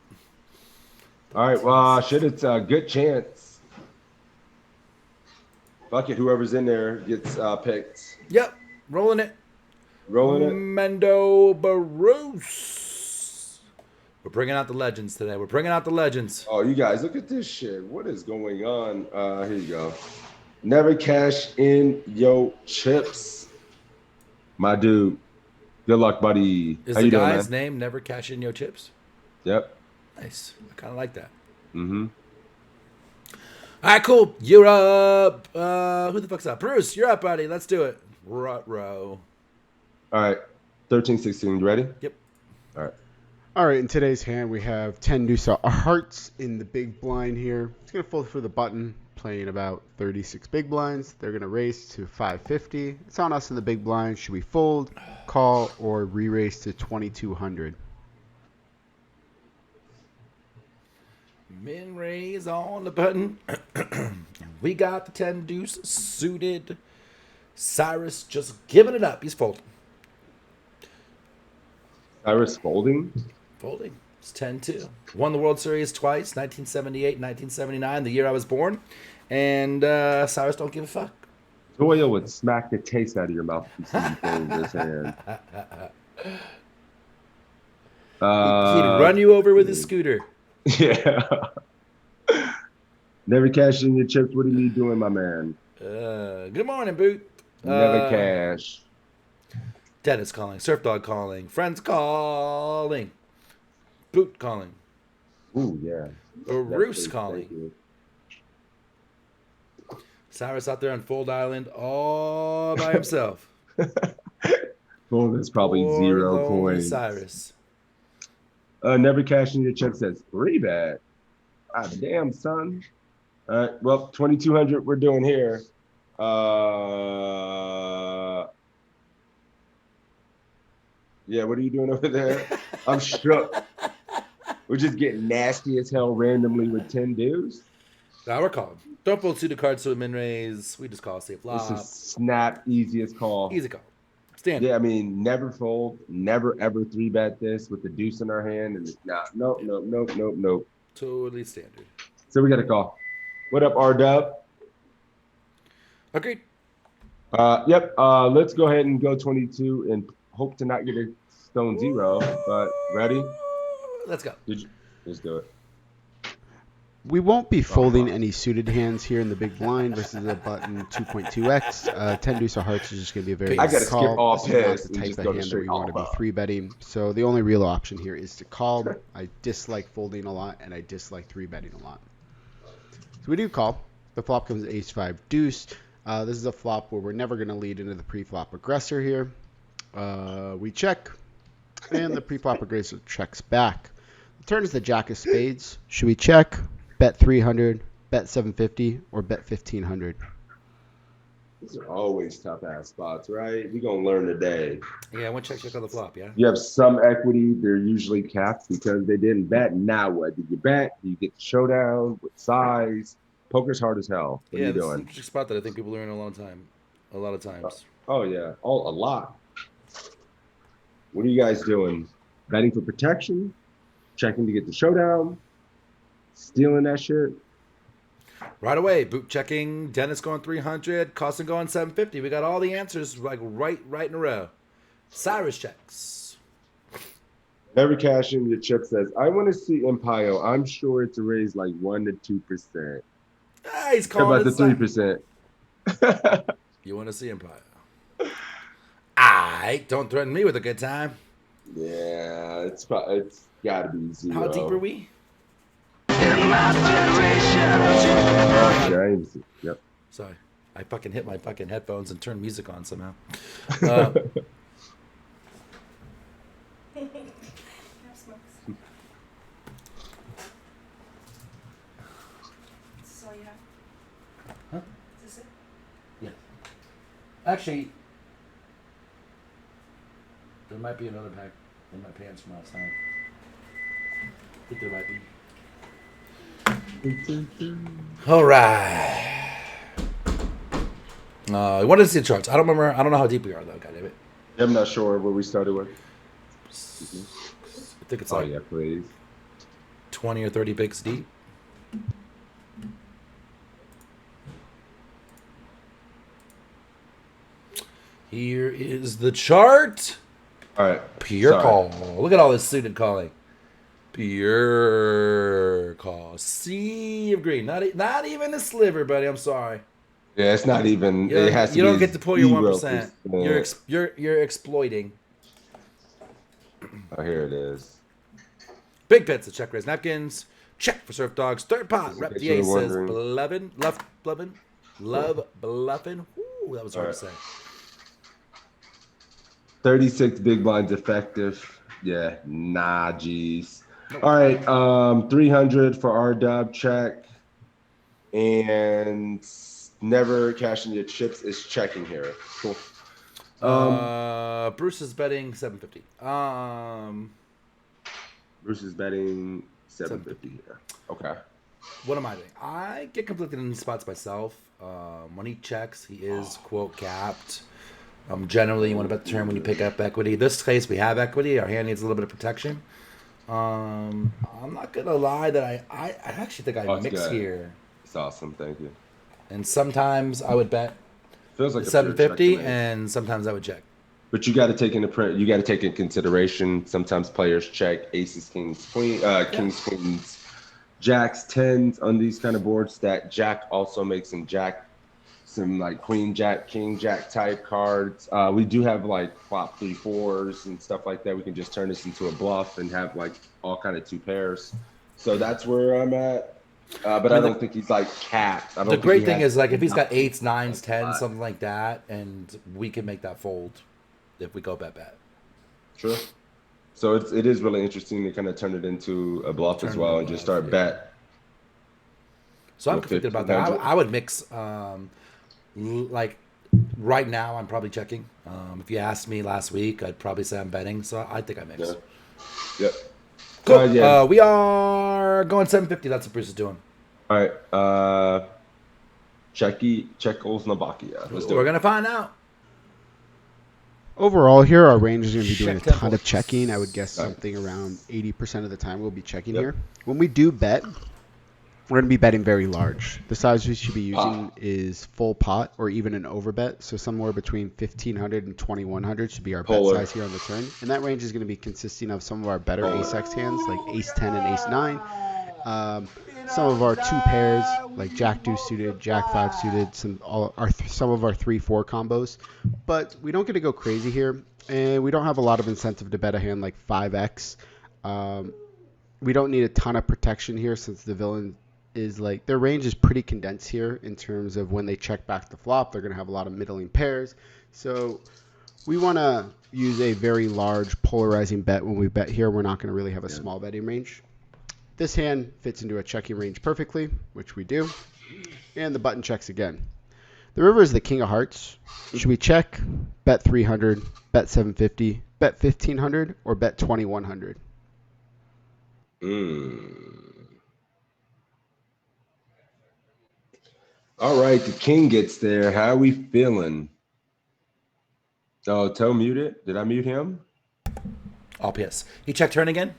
All right, well, shit, it's a good chance. Fuck it, whoever's in there gets picked. Yep, rolling it. Rolling it. Mendo Barros. We're bringing out the legends today. We're bringing out the legends. Oh, you guys, look at this shit. What is going on? Here you go. Never cash in yo chips. My dude. Good luck, buddy. Is How the you doing, guy's man? name Never Cash In Your Chips? Yep. Nice. I kind of like that. Mm-hmm. All right, cool. You're up. Who the fuck's up? Bruce, you're up, buddy. Let's do it. Row. All right. 1316. You ready? Yep. All right. All right, in today's hand, we have 10 deuce of hearts in the big blind here. It's going to fold for the button, playing about 36 big blinds. They're going to raise to 550. It's on us in the big blind. Should we fold, call, or re-raise to 2200? Min raise on the button. We got the 10 deuce suited. Cyrus just giving it up. He's folding. Cyrus folding. Folding. It's 10-2. Won the World Series twice, 1978, 1979, the year I was born. And Cyrus don't give a fuck. Doyle would smack the taste out of your mouth if you see him fold this hand. He'd run you over with his scooter. Yeah. Never cash in your chips. What are you doing, my man? Good morning, Boot. Never cash. Dennis calling. Surf Dog calling. Friends calling. Boot calling. Ooh, yeah. Roos Thank calling. you. Cyrus out there on Fold Island all by himself. Well, there's probably Poor 0 lonely coins. Cyrus. Never cash in your chips says 3 bet. Ah, damn, son. All right, well, 2,200 we're doing here. Yeah, what are you doing over there? I'm shook. We're just getting nasty as hell randomly with 10 dudes. Now we're calling. Don't fold suited cards to a min raise. We just call safe flop. This is snap easiest call. Easy call. Standard. Yeah, I mean, never fold, never ever 3-bet this with the deuce in our hand, and nope. Totally standard. So we got a call. What up, R-Dub? Agreed. Yep. Let's go ahead and go 22 and hope to not get a stone 0. But ready? Let's go. Let's do it. We won't be folding any suited hands here in the big blind versus the button 2.2x. 10 deuce of hearts is just going to be a very I easy gotta skip call. all This is not pairs the and type just of go to hand that straight we want to be all-up. 3-betting. So the only real option here is to call. I dislike folding a lot, and I dislike 3-betting a lot. So we do call. The flop comes ace-5 deuce. This is a flop where we're never going to lead into the pre-flop aggressor here. We check, and the pre-flop aggressor checks back. The turn is the jack of spades. Should we check, bet 300, bet 750, or bet 1,500? These are always tough ass spots, right? We're gonna learn today. Yeah, one check on the flop, yeah? You have some equity, they're usually capped because they didn't bet. Now what? Did you bet? Do you get the showdown with size? Poker's hard as hell. What are you This is an doing? interesting spot that I think people learn a lot of times. Oh yeah, a lot. What are you guys doing? Betting for protection? Checking to get the showdown? Stealing that shit? Right away, Boot checking, Dennis going 300, Costin going 750. We got all the answers like right in a row. Cyrus checks. Never cash in your chip says, I want to see Empire. I'm sure it's a raise like 1 to 2%. He's How calling about the it 3%? You want to see Empire? Aight, don't threaten me with a good time. Yeah, it's got to be 0. How deep are we? James. Yep. Sorry, I fucking hit my fucking headphones and turned music on somehow. Actually, there might be another pack in my pants from last night. I think there might be. All right. I wanted to see the charts. I don't remember. I don't know how deep we are though. God damn it. I'm not sure where we started with. I think it's Oh like yeah, please. 20 or 30 bigs deep. Here is the chart. All right. Pure Sorry. call. Look at all this suited calling. Pure call. Sea of green. Not even a sliver, buddy. I'm sorry. Yeah, it's not even. You, It has to you be don't get to pull your 0%. 1%. You're exploiting. Oh, here it is. Big pits of check raise napkins. Check for surf dogs. Third pot. Just in Rep case the you were ace says wondering. love bluffing. Ooh, that was hard All to say. 36 big blinds effective. Yeah, nah, geez. All right, 300 for our dub check, and never cashing your chips is checking here. Cool. Bruce is betting 750. Bruce is betting 750. Yeah. Okay. What am I doing? I get conflicted in these spots myself. When he checks, he is quote capped. Generally, you want to bet the turn when you pick up equity. This case, we have equity. Our hand needs a little bit of protection. I'm not gonna lie that I actually think I Oh, it's mix good. here. It's awesome. Thank you. And sometimes I would bet Feels like a pure check to 750, me. and sometimes I would check. But you got to take into consideration. Sometimes players check aces, kings, kings, queens, jacks, tens on these kind of boards. That jack also makes some like queen, jack, king, jack type cards. We do have like flop 3-4s and stuff like that. We can just turn this into a bluff and have like all kind of 2 pairs. So that's where I'm at. But I don't think he's like capped. The great thing is, like, if he's got 8s, 9s, 10s, something like that, and we can make that fold if we go bet. Sure. So it is really interesting to kind of turn it into a bluff as well and just start bet. So I'm conflicted about that. I would mix, like, right now I'm probably checking. If you asked me last week, I'd probably say I'm betting. So I think I mix. Yeah. Yep. Cool. We are going 750. That's what Bruce is doing. All right. Czechoslovakia. Let's do it. We're going to find out. Overall here, our range is going to be doing a ton of checking. I would guess something around 80% of the time we'll be checking here. When we do bet, we're going to be betting very large. The size we should be using is full pot or even an overbet. So somewhere between 1,500 and 2,100 should be our bet size here on the turn. And that range is going to be consisting of some of our better ace-x hands like ace-10 and ace-9. Some of our 2 pairs like jack-deuce suited, jack-5 suited, some of our 3-4 combos. But we don't get to go crazy here. And we don't have a lot of incentive to bet a hand like 5x. We don't need a ton of protection here since the villain is like their range is pretty condensed here in terms of when they check back the flop. They're going to have a lot of middling pairs. So we want to use a very large polarizing bet when we bet here. We're not going to really have a small betting range. This hand fits into a checking range perfectly, which we do. And the button checks again. The river is the king of hearts. Should we check, bet 300, bet 750, bet 1,500, or bet 2,100? All right, the king gets there. How are we feeling? Oh, Toe muted. Did I mute him? All PS. He checked turn again?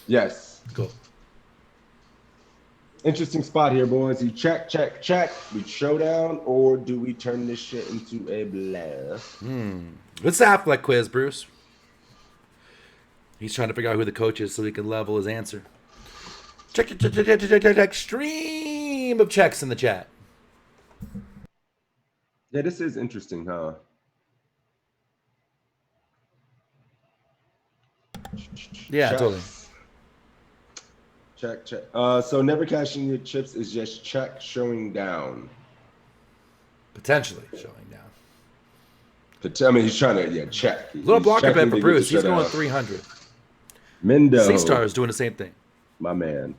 Yes. Cool. Interesting spot here, boys. You check. We showdown, or do we turn this shit into a bluff? What's the Affleck quiz, Bruce? He's trying to figure out who the coach is so he can level his answer. Check. Stream of checks in the chat. Yeah, this is interesting, huh? Yeah, Checks. totally. Check. So never cashing your chips is just check showing down. Potentially showing down. But I mean, he's trying to check. Little blocker bet checking for to get Bruce. the He's going shutout. 300. Mendo. C-Star is doing the same thing. My man.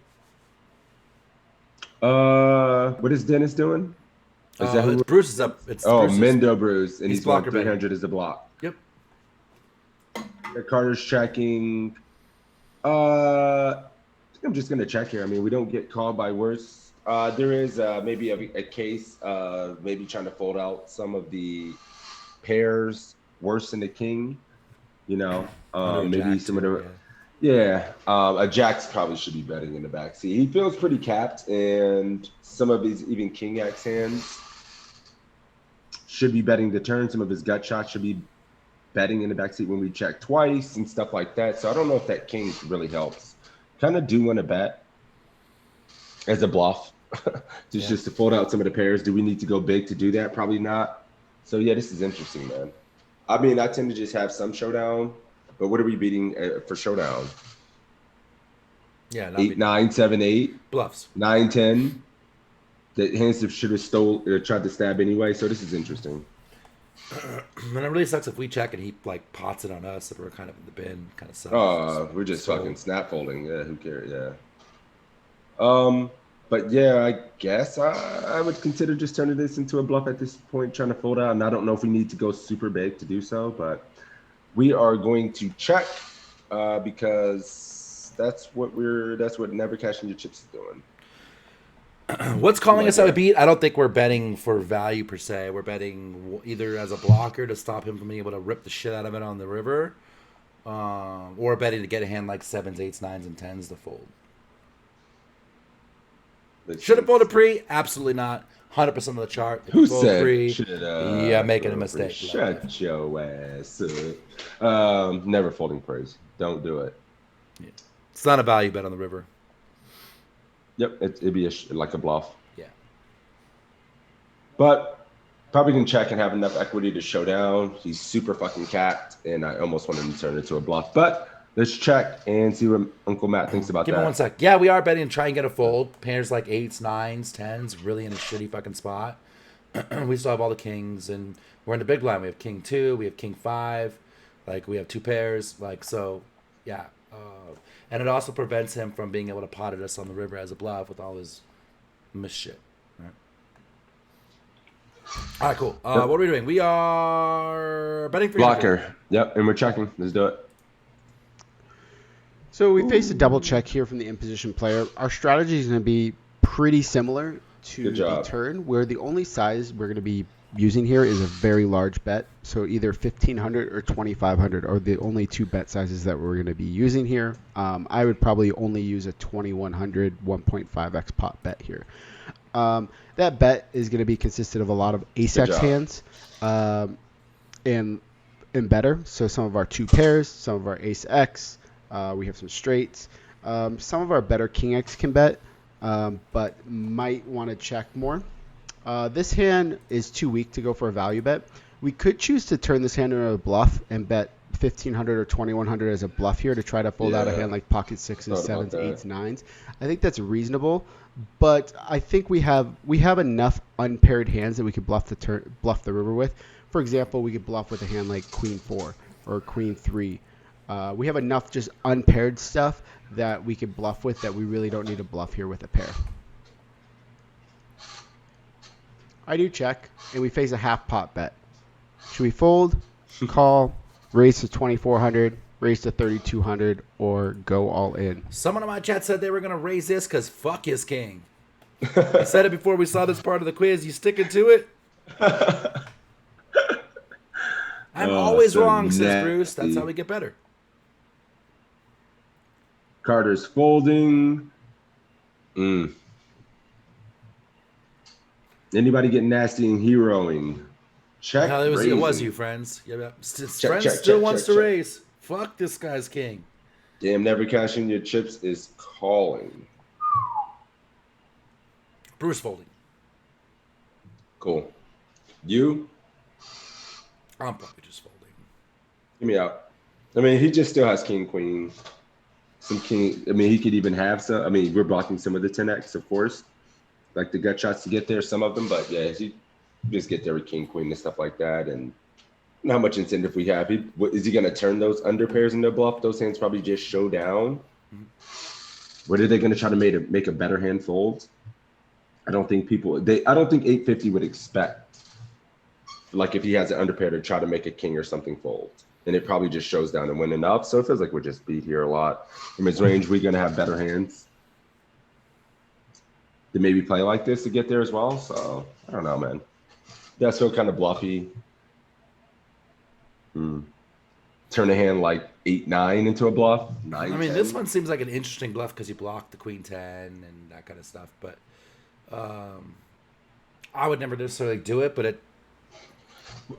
What is Dennis doing? Is that who? Bruce is up. It's Oh, Bruce's. Mendo Bruce, and he's going blocker betting. 300 as a block. Yep. Carter's checking. I think I'm just gonna check here. I mean, we don't get called by worse. There is maybe a case of maybe trying to fold out some of the pairs worse than the king. You know, maybe some of the. Yeah, a jacks probably should be betting in the backseat. He feels pretty capped, and some of his even king x hands should be betting the turn. Some of his gut shots should be betting in the backseat when we check twice and stuff like that. So I don't know if that king really helps. Kind of do want to bet as a bluff, just to fold out some of the pairs. Do we need to go big to do that? Probably not. So yeah, this is interesting, man. I mean, I tend to just have some showdown. But what are we beating for showdown? Yeah, 8, 9, 7, 8. Bluffs. 9, 10. The hands should have stole or tried to stab anyway. So this is interesting. And it really sucks if we check and he like pots it on us and we're kind of in the bin. Kind of sucks. We're just fucking snap folding. Yeah, who cares? Yeah. But yeah, I guess I would consider just turning this into a bluff at this point, trying to fold out. And I don't know if we need to go super big to do so, but we are going to check because that's what never cashing your chips is doing. What's calling us out a beat? I don't think we're betting for value per se. We're betting either as a blocker to stop him from being able to rip the shit out of it on the river, or betting to get a hand like 7s, 8s, 9s, and 10s to fold. Should have folded pre? Absolutely not. 100% of the chart. If Who you fold said? pre, Shoulda, yeah, making a folded pre. mistake. Shut your ass up. Never folding praise. Don't do it. It's not a value bet on the river. Yep, it'd be like a bluff. Yeah. But probably can check and have enough equity to show down. He's super fucking capped, and I almost want him to turn it into a bluff. But let's check and see what Uncle Matt thinks about Give that. me 1 sec. Yeah, we are betting and try and get a fold. Pairs like 8s, 9s, 10s, really in a shitty fucking spot. We still have all the kings, and we're in the big blind. We have king 2, we have king 5. Like, we have 2 pairs. Like, so, yeah. And it also prevents him from being able to pot at us on the river as a bluff with all his misshit. Right? All right, cool. What are we doing? We are betting 300. Blocker. Yep, and we're checking. Let's do it. So we face a double check here from the imposition player. Our strategy is going to be pretty similar to Good the job. turn, where the only size we're going to be using here is a very large bet. So either 1,500 or 2,500 are the only 2 bet sizes that we're going to be using here. I would probably only use a 2,100 1.5x pot bet here. That bet is going to be consisted of a lot of ace-x hands and better. So some of our 2 pairs, some of our ace-x. We have some straights. Some of our better king x can bet, but might want to check more. This hand is too weak to go for a value bet. We could choose to turn this hand into a bluff and bet 1,500 or 2,100 as a bluff here to try to fold out a hand like pocket 6s, 7s, 8s, 9s. I think that's reasonable, but I think we have enough unpaired hands that we could bluff the river with. For example, we could bluff with a hand like queen 4 or queen 3. We have enough just unpaired stuff that we could bluff with that we really don't need to bluff here with a pair. I do check, and we face a half pot bet. Should we fold, call, raise to 2,400, raise to 3,200, or go all in? Someone in my chat said they were going to raise this because fuck his king. I said it before we saw this part of the quiz. You sticking to it? I'm always so wrong, says nasty. Bruce. That's how we get better. Carter's folding. Anybody get nasty and heroing? Check. No, it was raising. you, friends. Yeah, friends check, still check, wants check, to check. raise. Fuck this guy's king. Damn, never cashing your chips is calling. Bruce folding. Cool. You? I'm probably just folding. Give me out. I mean, he just still has king, queen. Some king. I mean, he could even have some. I mean, we're blocking some of the 10x, of course. Like the gut shots to get there, some of them. But yeah, he just get there with king, queen, and stuff like that. And how much incentive we have. Is he going to turn those under pairs into bluff? Those hands probably just show down. What are they going to try to make a better hand fold? I don't think 850 would expect, like if he has an underpair, to try to make a king or something fold. And it probably just shows down and win enough. So it feels like we're just beat here a lot. From his range, we're going to have better hands to maybe play like this to get there as well. So I don't know, man. That's still kind of bluffy. Turn a hand like 8-9 into a bluff. 9, I mean, 10. this one seems like an interesting bluff because you blocked the queen 10 and that kind of stuff. But I would never necessarily do it. But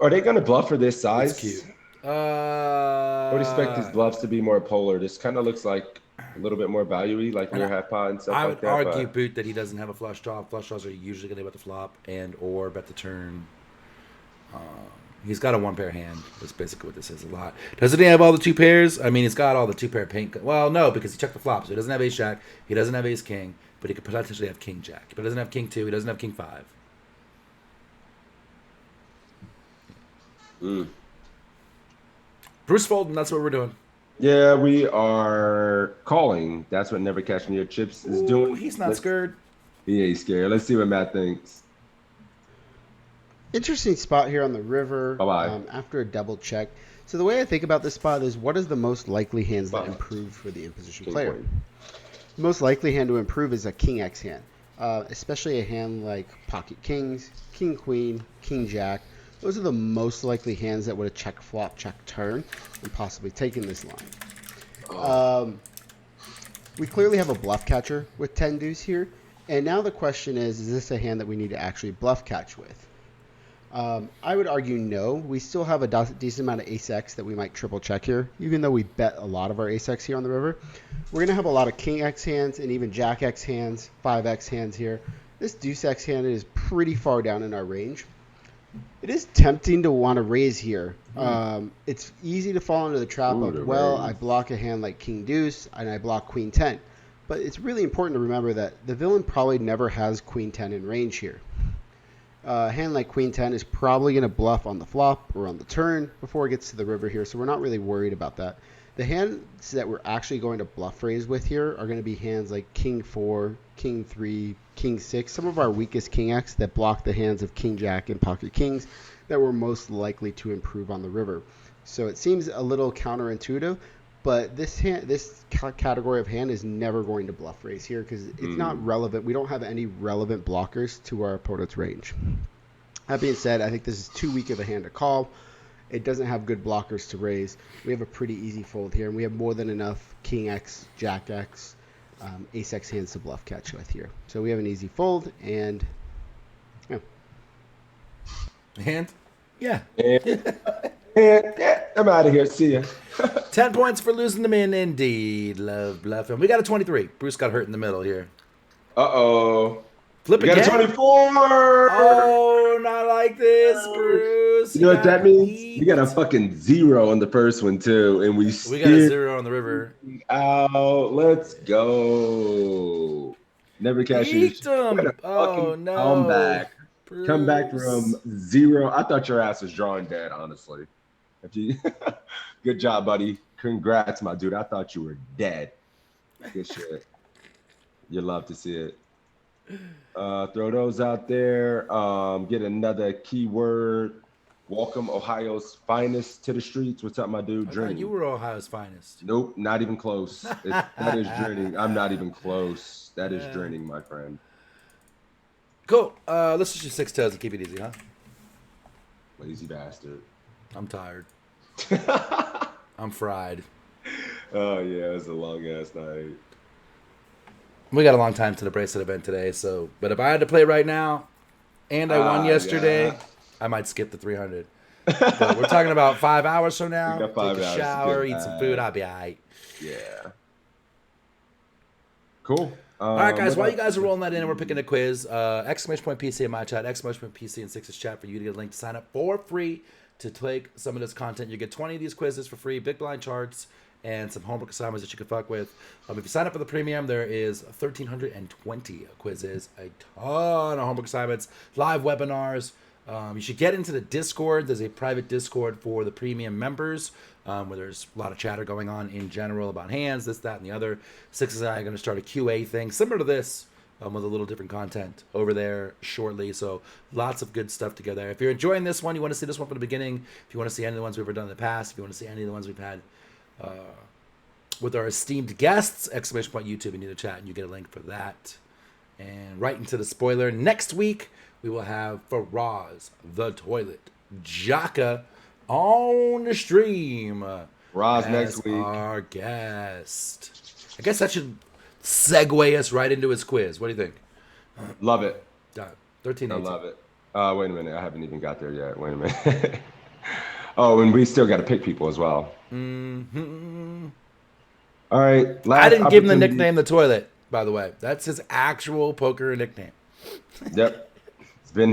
Are they going to bluff for this size? it's cute. I would expect these bluffs to be more polar. This kind of looks like a little bit more value-y, like near half pot and stuff I like would that. argue, but Boot, that he doesn't have a flush draw. Flush draws are usually going to bet the flop and or bet the turn. He's got a one-pair hand. That's basically what this is a lot. Doesn't he have all the 2 pairs? I mean, he's got all the 2-pair pink. Well, no, because he checked the flop. So he doesn't have ace-jack. He doesn't have ace-king. But he could potentially have king-jack. But he doesn't have king-2. He doesn't have king-5. Bruce folding. That's what we're doing. yeah, we are calling. That's what never cashing your chips is doing. He's not scared. He ain't scared. Let's see what Matt thinks. Interesting spot here on the river. Bye-bye. After a double check. So the way I think about this spot is, what is the most likely hands that Bye. improve for the imposition King player? queen. The most likely hand to improve is a king X hand, especially a hand like pocket kings, king queen, king jack. Those are the most likely hands that would have check flop, check turn, and possibly taken this line. We clearly have a bluff catcher with 10 deuce here, And now the question is this a hand that we need to actually bluff catch with? I would argue no. We still have a decent amount of ace-x that we might triple check here, even though we bet a lot of our ace-x here on the river. We're going to have a lot of king-x hands and even jack-x hands, 5x hands here. This deuce-x hand is pretty far down in our range. It is tempting to want to raise here. It's easy to fall into the trap of, well, I block a hand like king-deuce and I block queen-10. But it's really important to remember that the villain probably never has queen-10 in range here. A hand like queen 10 is probably going to bluff on the flop or on the turn before it gets to the river here, so we're not really worried about that. The hands that we're actually going to bluff raise with here are going to be hands like king 4, king 3, king 6, some of our weakest king x that block the hands of king jack and pocket kings that we're most likely to improve on the river. So it seems a little counterintuitive, but this category of hand is never going to bluff raise here because it's not relevant. We don't have any relevant blockers to our opponent's range. That being said, I think this is too weak of a hand to call. It doesn't have good blockers to raise. We have a pretty easy fold here, and we have more than enough king x, jack x, ace x hands to bluff catch with here. So we have an easy fold, and Hand? Yeah. Yeah, I'm out of here. See ya. 10 points for losing them in, indeed. Love bluffing. We got a 23. Bruce got hurt in the middle here. Uh-oh. Flip We again. got a 24. Oh, not like this, Bruce. You know what that means? We got a fucking 0 on the first one, too. And we got a still 0 on the river. out. Let's go. Never catch you. Beat him. What a Oh, fucking no. comeback. Bruce. Come back from 0. I thought your ass was drawing dead, honestly. If you, good job, buddy. Congrats, my dude. I thought you were dead. Good shit. You love to see it. Throw those out there. Get another keyword. Welcome Ohio's finest to the streets. What's up, my dude? I Dream. thought you were Ohio's finest. Nope, not even close. That is draining. I'm not even close. That is draining, my friend. Cool. Let's just do 6 toes and keep it easy, huh? Lazy bastard. I'm tired. I'm fried. Oh yeah, it was a long ass night. We got a long time to the bracelet event today, but if I had to play right now, and I won yesterday, yeah. I might skip the 300. But we're talking about 5 hours from now. We got 5 Take a hours to shower, get eat some back. food. I'll be all right. Yeah. Cool. All right, guys. While you guys are rolling that in, and we're picking a quiz. Exclamation point PC in my chat. Exclamation point PC in Six's chat for you to get a link to sign up for free to take some of this content. You get 20 of these quizzes for free, big blind charts, and some homework assignments that you can fuck with. If you sign up for the premium, there is 1,320 quizzes, a ton of homework assignments, live webinars. You should get into the Discord. There's a private Discord for the premium members where there's a lot of chatter going on in general about hands, this, that, and the other. Six and I are going to start a QA thing similar to this with a little different content over there shortly. So lots of good stuff together. If you're enjoying this one, you want to see this one from the beginning. If you want to see any of the ones we've ever done in the past, if you want to see any of the ones we've had with our esteemed guests, exclamation point YouTube in the chat, and you get a link for that. And right into the spoiler. Next week, we will have Faraz the Toilet Jaka on the stream. Roz as next week. our guest. I guess that should segue us right into his quiz. What do you think? Love it. 13, I 18. love it. Wait a minute. I haven't even got there yet. Wait a minute. Oh, and we still got to pick people as well. Mm-hmm. All right. Last I didn't give him the opportunity. nickname The Toilet, by the way. That's his actual poker nickname. Yep. It's been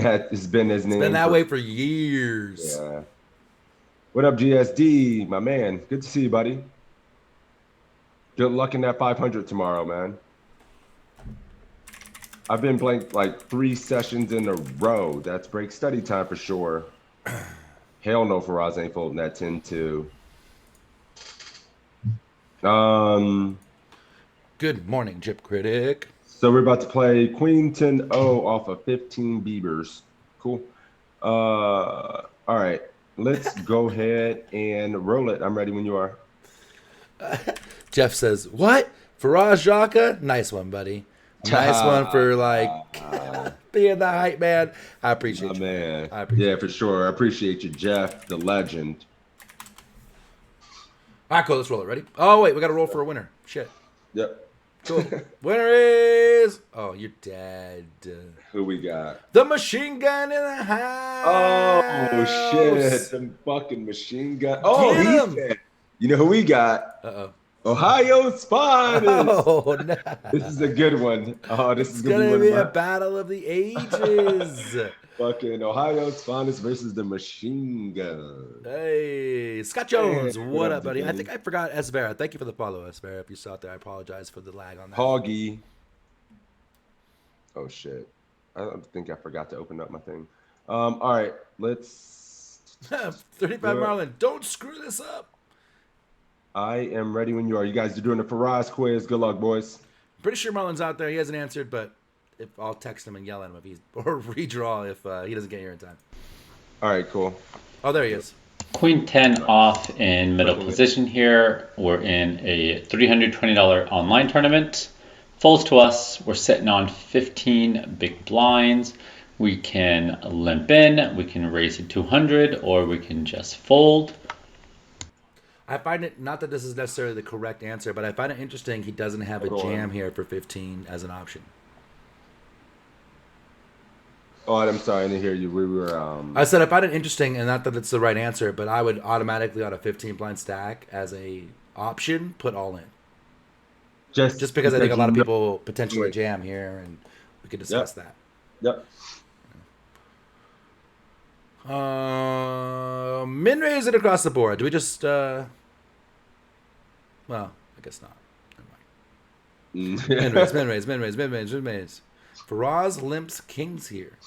his name. It's been that way for years. Yeah. What up, GSD, my man? Good to see you, buddy. Good luck in that 500 tomorrow, man. I've been blanked like 3 sessions in a row. That's break study time for sure. Hell no, Faraz ain't folding that 10-2. Good morning, Chip Critic. So we're about to play Queen 10-0 off of 15 Beavers. Cool. All right. Let's go ahead and roll it. I'm ready when you are. Jeff says, what? Faraz Jaka? Nice one, buddy. Nice one for being the hype man. I appreciate you. Man. I appreciate Yeah, for sure. I appreciate you, Jeff, the legend. All right, cool. Let's roll it. Ready? Oh, wait. We got to roll for a winner. Shit. Yep. Cool. Winner is... Oh, you're dead. Who we got? The machine gun in the house. Oh shit! The fucking machine gun. Oh, Get he him. said. You know who we got? Uh-oh. Ohio Spiders. Oh, no. This is a good one. Oh, this It's is going to one be of a my battle of the ages. fucking Ohio Spiders versus the machine gun. Hey, Scott Jones, Hey, what what up, up, buddy? I buddy? think I forgot Esvera. Thank you for the follow, Esvera. If you saw it there, I apologize for the lag on that. Hoggy. Oh shit! I don't think I forgot to open up my thing. All right, let's. 35 Marlin, don't screw this up. I am ready when you are. You guys are doing the Faraz quiz. Good luck, boys. I'm pretty sure Marlin's out there. He hasn't answered, but if I'll text him and yell at him if he's or redraw if he doesn't get here in time. All right, cool. Oh, there he is. Queen 10 off in middle position here. We're in a $320 online tournament. Folds to us. We're sitting on 15 big blinds. We can limp in, we can raise to 200, or we can just fold. I find it, not that this is necessarily the correct answer, but I find it interesting he doesn't have a jam here for 15 as an option. Oh, I'm sorry, I didn't hear you. We were. I said I find it interesting, and not that it's the right answer, but I would automatically on a 15 blind stack as a option put all in. Just because I think a lot of people potentially jam here, and we could discuss that. Yep. Min raise it across the board. Do we just? Well, I guess not. Min raise. Faraz limps kings here.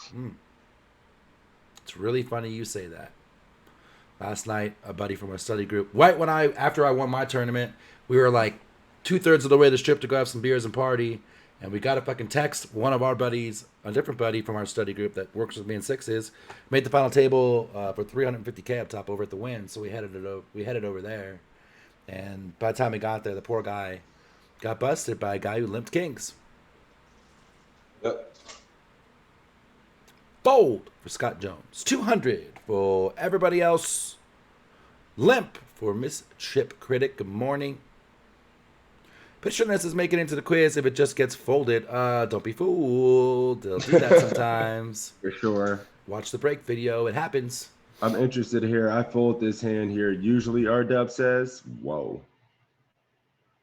It's really funny you say that. Last night, a buddy from our study group, after I won my tournament, we were like 2/3 of the way to the strip to go have some beers and party, and we got a fucking text. One of our buddies, a different buddy from our study group that works with me in sixes, made the final table for $350K up top over at the Win. So we headed over there, and by the time we got there, the poor guy got busted by a guy who limped kings. Yep. Fold for Scott Jones. 200 for everybody else. Limp for Miss Chip Critic. Good morning. Picture this is making it into the quiz if it just gets folded. Don't be fooled. They'll do that sometimes. For sure. Watch the break video. It happens. I'm interested here. I fold this hand here. Usually R-Dub says, whoa.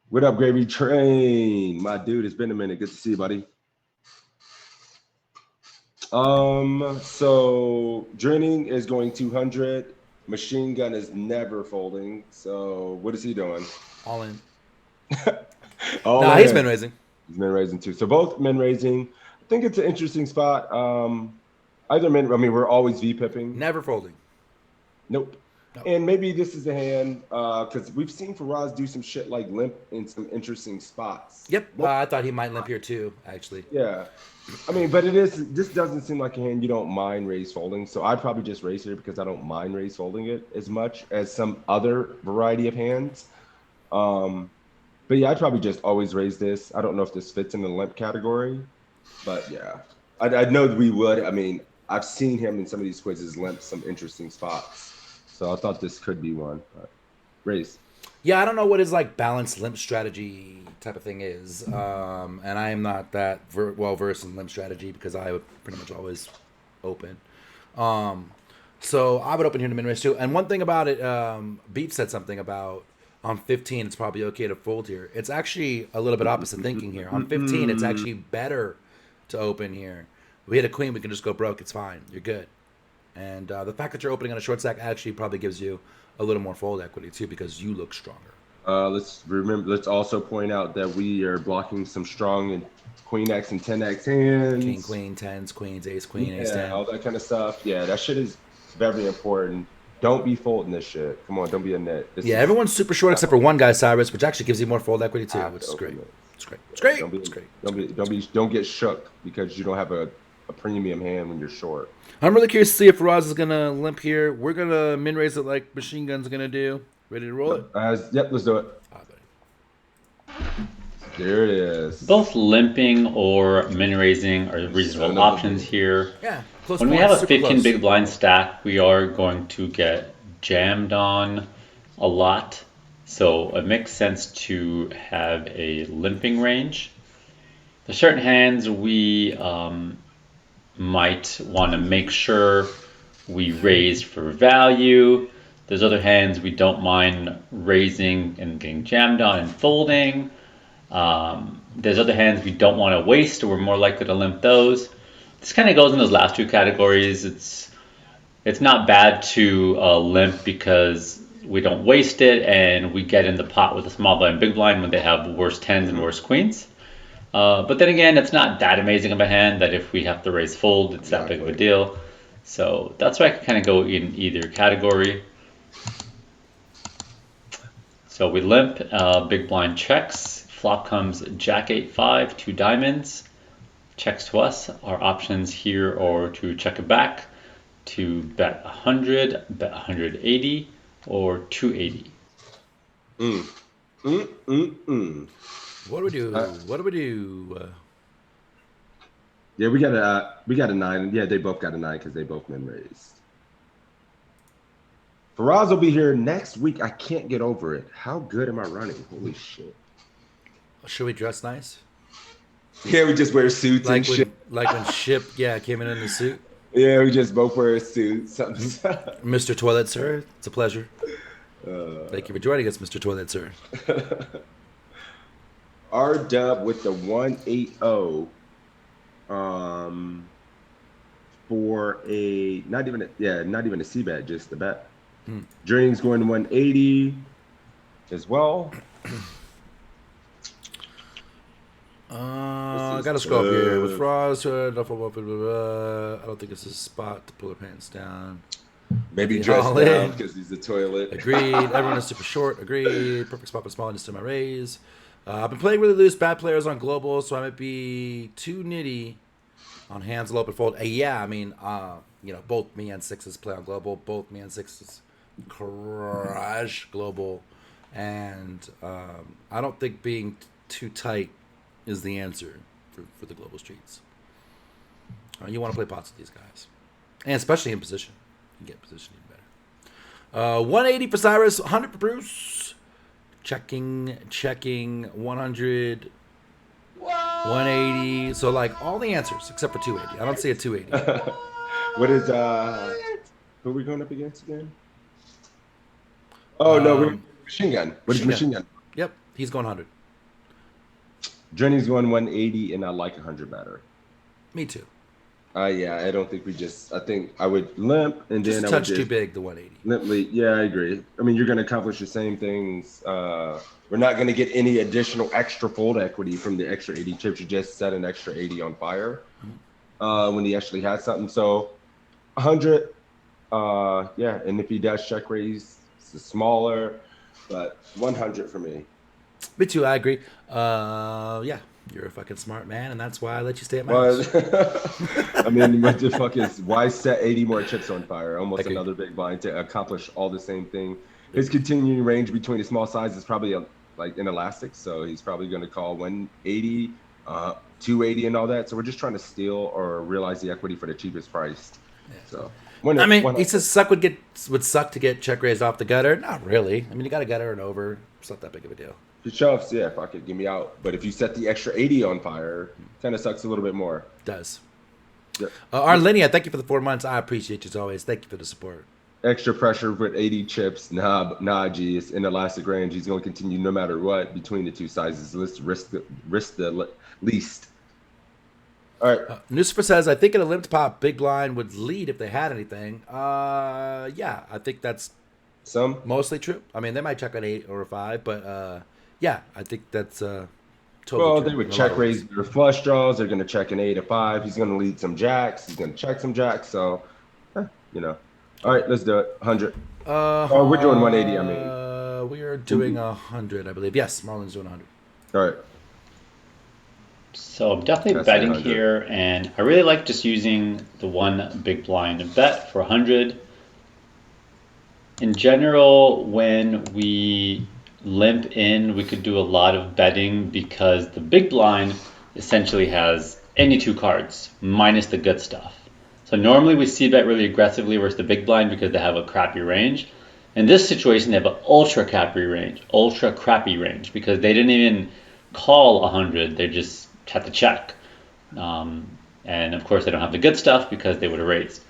What up, Gravy Train? My dude, it's been a minute. Good to see you, buddy. So draining is going 200. Machine gun is never folding. So what is he doing? All in. Nah, he's been raising. He's been raising too. So both men raising. I think it's an interesting spot. Either men. I mean, we're always V-pipping. Never folding. Nope. And maybe this is the hand because we've seen Faraz do some shit like limp in some interesting spots. Yep. I thought he might limp here too, actually. Yeah. I mean, but this doesn't seem like a hand you don't mind raise folding. So I'd probably just raise here because I don't mind raise folding it as much as some other variety of hands. But yeah, I'd probably just always raise this. I don't know if this fits in the limp category, but yeah, I know that we would. I mean, I've seen him in some of these quizzes limp some interesting spots. So I thought this could be one, but raise. Yeah, I don't know what his like balanced limp strategy type of thing is, and I am not that well versed in limp strategy because I would pretty much always open. So I would open here to min raise too. And one thing about it, Beef said something about on 15 it's probably okay to fold here. It's actually a little bit opposite thinking here. On 15 it's actually better to open here. We hit a queen, we can just go broke. It's fine. You're good. And the fact that you're opening on a short stack actually probably gives you a little more fold equity too because you look stronger. Let's also point out that we are blocking some strong and queen X and 10X hands. King, queen, tens, queens, ace, queen, ace, 10. All that kind of stuff. Yeah, that shit is very important. Don't be folding this shit. Come on, don't be a net. Everyone's super short except for one guy, Cyrus, which actually gives you more fold equity too, which is great. It's great. It's great. It's great. Don't get shook because you don't have a premium hand when you're short. I'm really curious to see if Faraz is gonna limp here. We're gonna min raise it like Machine Gun's gonna do. Ready to roll it? Yep, let's do it. There it is. Both limping or min raising are reasonable options here. Yeah, close. When we have a 15 big blind stack, we are going to get jammed on a lot. So it makes sense to have a limping range. There's certain hands we might want to make sure we raise for value. There's other hands we don't mind raising and getting jammed on and folding. There's other hands we don't want to waste, or we're more likely to limp those. This kind of goes in those last two categories. It's not bad to limp because we don't waste it and we get in the pot with a small blind, big blind when they have worse tens and worse queens. But then again, it's not that amazing of a hand that if we have to raise fold, it's that big of a deal. So that's why I can kind of go in either category. So we limp, big blind checks. Flop comes Jack 8-5, 2 diamonds. Checks to us. Our options here are to check it back, to bet 100, bet 180, or 280. What do we do? What do we do? Yeah, we got a 9. Yeah, they both got a 9 because they both been raised. Faraz will be here next week. I can't get over it. How good am I running? Holy shit. Should we dress nice? Yeah, we just wear suits and shit. Like when Ship, came in the suit. Yeah, we just both wear suits. Mr. Toilet Sir, it's a pleasure. Thank you for joining us, Mr. Toilet Sir. R Dub with the 180 for a not even a C bet, just the bet. Journey's going to 180 as well. I gotta scroll up here with Frost. I don't think it's a spot to pull her pants down. Maybe dress down because he's a toilet. Agreed. Everyone is super short. Agreed. Perfect spot for small and my raise. I've been playing really loose, bad players on global, so I might be too nitty on hands low open fold. Yeah, I mean, both me and sixes play on global. Both me and sixes crush global, and I don't think being too tight is the answer for the global streets. You want to play pots with these guys, and especially in position. You can get position even better. 180 for Cyrus, 100 for Bruce. Checking 100, 180. So like all the answers except for 280. I don't see a 280. What is who are we going up against again? Oh no, we're machine gun. What is machine gun? Yep, he's going 100. Journey's going 180, and I like 100 better. Me too. Yeah, I don't think I think I would limp, and just then touch too big the 180. Limply, yeah, I agree. I mean, you're going to accomplish the same things. We're not going to get any additional extra fold equity from the extra 80 chips. You just set an extra 80 on fire when he actually had something. So 100, yeah, and if he does check raise, it's smaller, but 100 for me. Me too, I agree. Yeah, you're a fucking smart man, and that's why I let you stay at my house. I mean, what the fuck is, why set 80 more chips on fire? Almost another big blind to accomplish all the same thing. His continuing range between the small size is probably like inelastic, so he's probably going to call 180, 280, and all that. So we're just trying to steal or realize the equity for the cheapest price. Yeah. So. He says would suck to get check raised off the gutter. Not really. I mean, you got a gutter and over. It's not that big of a deal. If it shoves, yeah, fuck it, give me out. But if you set the extra 80 on fire, kind of sucks a little bit more. Does. Yep. Arlinia, thank you for the 4 months. I appreciate you as always. Thank you for the support. Extra pressure with 80 chips. Nah, G, it's in elastic range. He's going to continue no matter what between the two sizes. Let's risk the least. All right. Newspaper says, I think in a limped pot, big blind would lead if they had anything. Yeah, I think that's mostly true. I mean, they might check an 8 or a 5, but yeah, I think that's totally well, true. They would check raise their flush draws. They're going to check an 8 or 5. He's going to lead some jacks. He's going to check some jacks. So, you know. All right, let's do it. 100. We're doing 180, I mean. We are doing 100, I believe. Yes, Marlon's doing 100. All right. So I'm definitely betting here, and I really like just using the one big blind bet for 100. In general, when we limp in, we could do a lot of betting because the big blind essentially has any 2 cards minus the good stuff. So normally we see bet really aggressively versus the big blind because they have a crappy range. In this situation, they have an ultra crappy range because they didn't even call 100. They just had to check. And of course, they don't have the good stuff because they would have raised.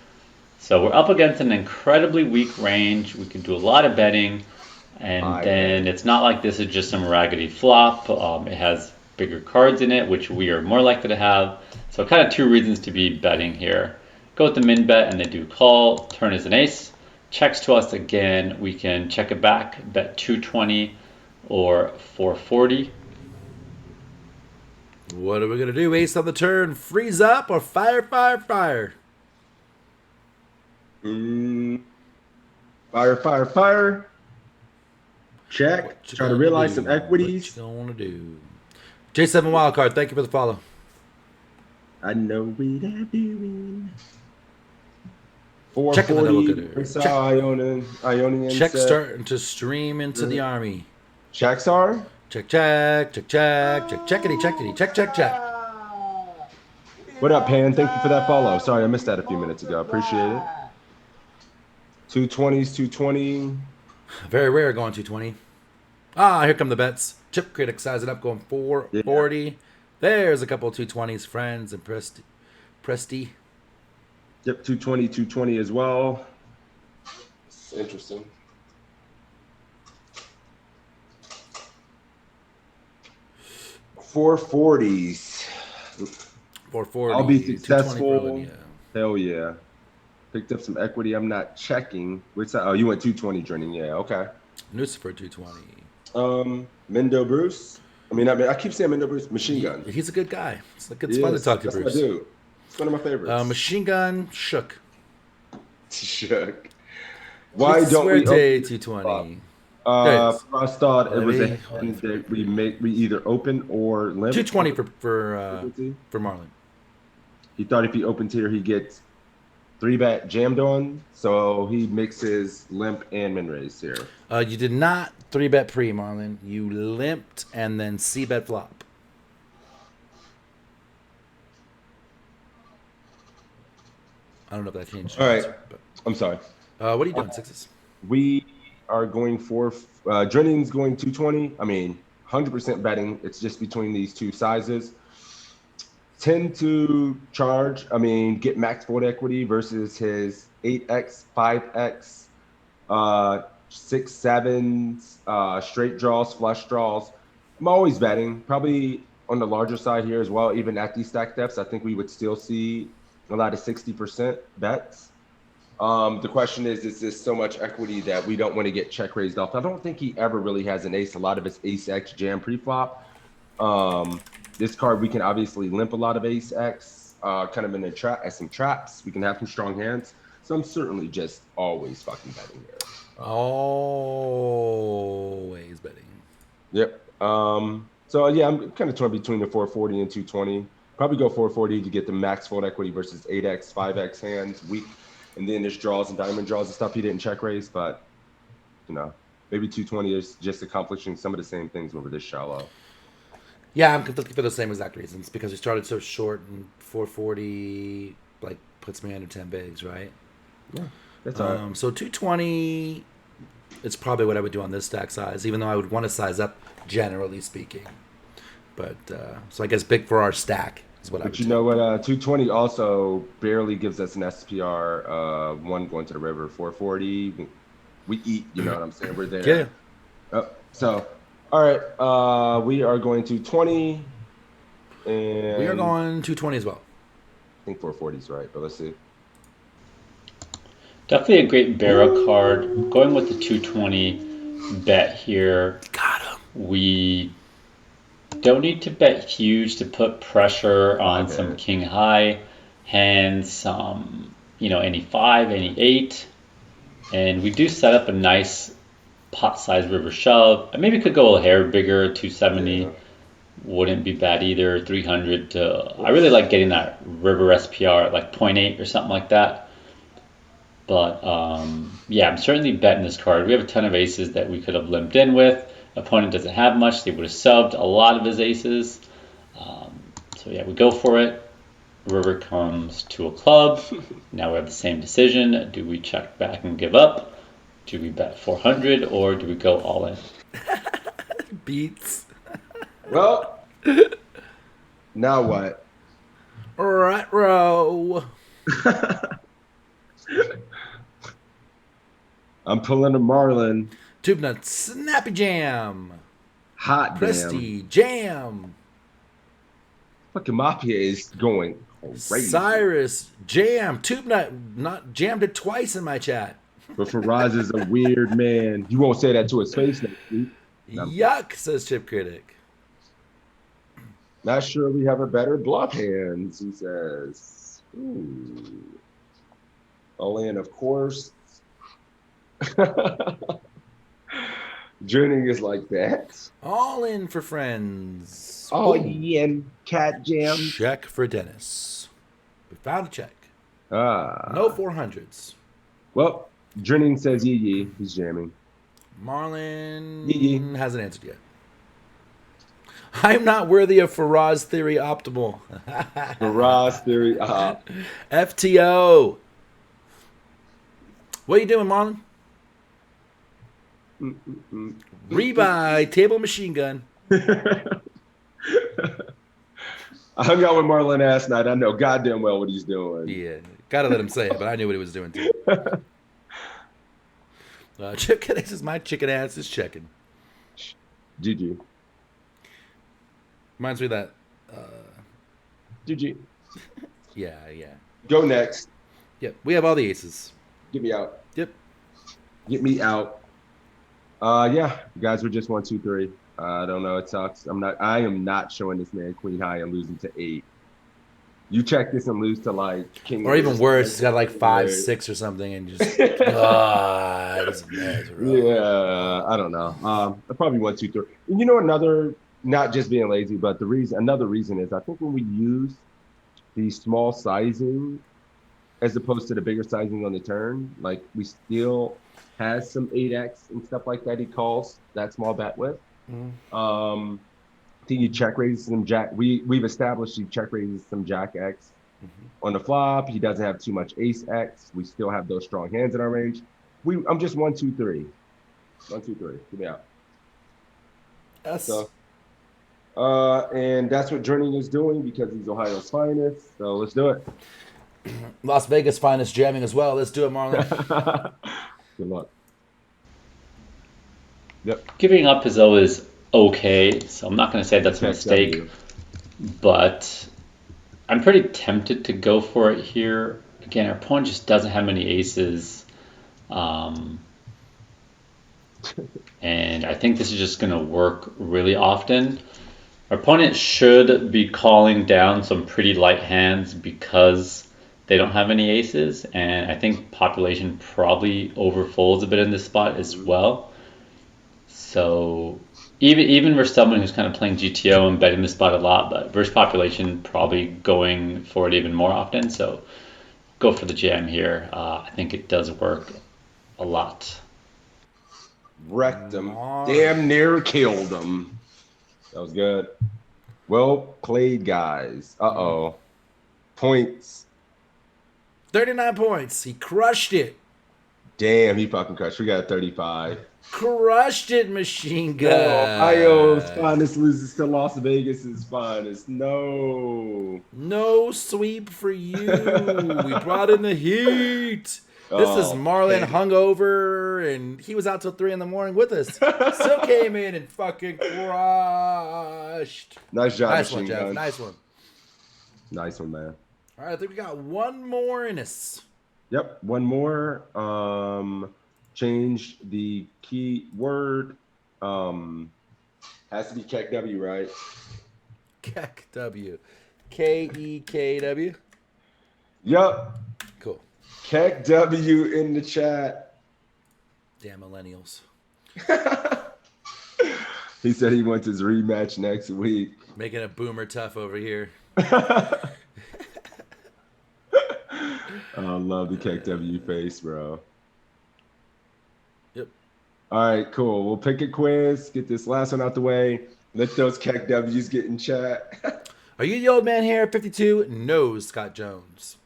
So we're up against an incredibly weak range. We can do a lot of betting. And then it's not like this is just some raggedy flop. It has bigger cards in it, which we are more likely to have. So kind of two reasons to be betting here. Go with the min bet and they do call. Turn is an ace. Checks to us again. We can check it back. Bet 220 or 440. What are we going to do? Ace on the turn. Freeze up or fire, fire, fire? Fire, fire, fire. Check. Try to realize some equities. What you gonna do? J7 Wildcard, thank you for the follow. I know what I'm doing. Checking the double 440. gooder. Ionian Check set. starting to stream into the army. Checks are? Check, check, check, check, check, checkity, checkity, check, check, check. What up, Pan? Thank you for that follow. Sorry, I missed that a few minutes ago. Appreciate it. 220s, 220. Very rare going 220. Ah, here come the bets. Chip Critic sizing up, going 440. Yeah. There's a couple of 220s, friends, and Presti. Yep, 220, 220 as well. It's interesting. $440s. 440. I'll be successful. Berlin, yeah. Hell yeah. Picked up some equity. I'm not checking. Which side? Oh, you went 220 joining. Yeah, okay. Lucifer 220. Mendo Bruce. I keep saying Mendo Bruce. Machine Gun. He's a good guy. It's fun to talk to Bruce. I do. It's one of my favorites. Machine Gun Shook. Shook. Why don't we? 220. I thought it was a hand that we either open or limp. 220 for Marlon. He thought if he opens here, he gets 3-bet jammed on, so he mixes limp and min raise here. You did not 3-bet pre, Marlon. You limped and then C-bet flop. I don't know if that changed. All right. But I'm sorry. What are you doing, sixes? We are going for Drenning's going 220. 100% betting. It's just between these two sizes. Tend to charge, get max fold equity versus his 8x, 5x, 6, 7s, straight draws, flush draws. I'm always betting, probably on the larger side here as well. Even at these stack depths, I think we would still see a lot of 60% bets. The question is this so much equity that we don't want to get check raised off? I don't think he ever really has an ace. A lot of his ace X jam pre-flop. This card, we can obviously limp a lot of ace X, kind of in a trap, as some traps. We can have some strong hands. So I'm certainly just always fucking betting here. Always betting. Yep. So yeah, I'm kind of torn between the 440 and 220. Probably go 440 to get the max fold equity versus 8x, 5x hands, weak. And then there's draws and diamond draws and stuff he didn't check raise, but maybe 220 is just accomplishing some of the same things over this shallow. Yeah, I'm looking for the same exact reasons because we started so short and 440 puts me under 10 bigs, right? Yeah, that's all right. So 220, it's probably what I would do on this stack size, even though I would want to size up generally speaking. But so I guess big for our stack is what I would do. But you know what? 220 also barely gives us an SPR. One going to the river. 440, we eat. You know what I'm saying? We're there. Yeah. So. All right, we are going to 20, and we are going 220 as well. I think 440 is right, but let's see. Definitely a great barrel card. Going with the 220 bet here. Got him. We don't need to bet huge to put pressure on some king high hands, any 5, any 8, and we do set up a nice pot size river shove. I maybe could go a hair bigger. 270 wouldn't be bad either. 300 I really like getting that river SPR at 0.8 or something like that. But yeah, I'm certainly betting this card. We have a ton of aces that we could have limped in with. Opponent doesn't have much. They would have subbed a lot of his aces. So yeah, we go for it. River comes to a club. Now we have the same decision. Do we check back and give up? Do we bet 400 or do we go all in? Beats. Well, now what? Right row. I'm pulling a Marlin. Tube Nut Snappy Jam. Hot damn. Presty Jam. Fucking Mafia is going crazy. Cyrus Jam. Tube Nut not jammed it twice in my chat. But Faraz is a weird man. You won't say that to his face next week. Yuck, says Chip Critic. Not sure we have a better bluff hands, he says. Ooh. All in, of course. Joining is like that. All in for friends. Oh, Boom. yeah, cat jam. Check for Dennis. We found a check. Ah. No 400s. Well, Drenning says yee. He's jamming. Marlin Yee. hasn't answered yet. I'm not worthy of Faraz Theory Optimal. Faraz Theory. FTO. What are you doing, Marlon? Rebuy Table Machine Gun. I hung out with Marlon last night. I know goddamn well what he's doing. Yeah, gotta let him say it, but I knew what he was doing too. Chip Kiddix says my chicken ass is checking. GG. Reminds me of that. GG. Yeah. Go next. Yep, we have all the aces. Get me out. Yep. Get me out. Yeah, you guys were just 1, 2, 3. I don't know. It sucks. I am not showing this man queen high and losing to 8. You check this and lose to like king. Or even worse, he's got like 5, 6 or something, and just it's a mess, bro. Yeah, I don't know. I probably 1, 2, 3. And you know, another, not just being lazy, but another reason is I think when we use the small sizing as opposed to the bigger sizing on the turn, like we still has some 8x and stuff like that. He calls that small bet with. I think he check raises some jack. We've established he check raises some jack X on the flop. He doesn't have too much ace X. We still have those strong hands in our range. I'm just 1, 2, 3. 1, 2, 3. Get me out. Yes. So, and that's what Journey is doing because he's Ohio's finest. So let's do it. Las Vegas finest jamming as well. Let's do it, Marlon. Good luck. Yep. Giving up is always okay, so I'm not going to say that's a mistake, but I'm pretty tempted to go for it here. Again, our opponent just doesn't have many aces, and I think this is just going to work really often. Our opponent should be calling down some pretty light hands because they don't have any aces, and I think population probably overfolds a bit in this spot as well. So even for someone who's kind of playing GTO and betting this spot a lot, but versus population probably going for it even more often. So go for the jam here. I think it does work a lot. Wrecked him. Damn near killed him. That was good. Well played, guys. Uh-oh. Points. 39 points. He crushed it. Damn, he fucking crushed. We got 35. Crushed it, Machine Gun. Ohio's finest loses to Las Vegas's finest. No sweep for you. We brought in the heat. This is Marlon hungover, and he was out till 3 a.m. with us. Still came in and fucking crushed. Nice job, Nice one, Machine Jeff. Gun. Nice one. Nice one, man. All right, I think we got one more in us. Yep, one more. Change the key word. Has to be Keck W, right? Keck W. K-E-K-W. Yep. Cool. Keck W in the chat. Damn millennials. He said he wants his rematch next week. Making it boomer tough over here. I love the Keck W face, bro. Yep. All right, cool. We'll pick a quiz, get this last one out the way. Let those Keck W's get in chat. Are you the old man here, 52? No, Scott Jones.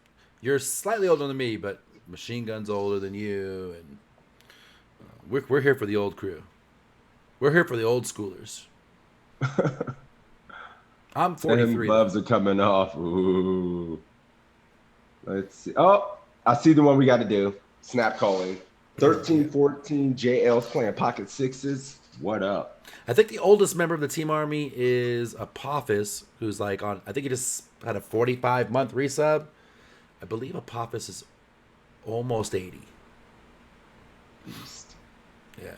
You're slightly older than me, but Machine Gun's older than you. And We're here for the old crew. We're here for the old schoolers. I'm And 43. gloves are coming off. Ooh. Let's see. Oh, I see the one we got to do. Snap calling. 13-14. JL's playing pocket sixes. What up? I think the oldest member of the Team Army is Apophis, who's like on. I think he just had a 45-month resub. I believe Apophis is almost 80. Beast. Yeah.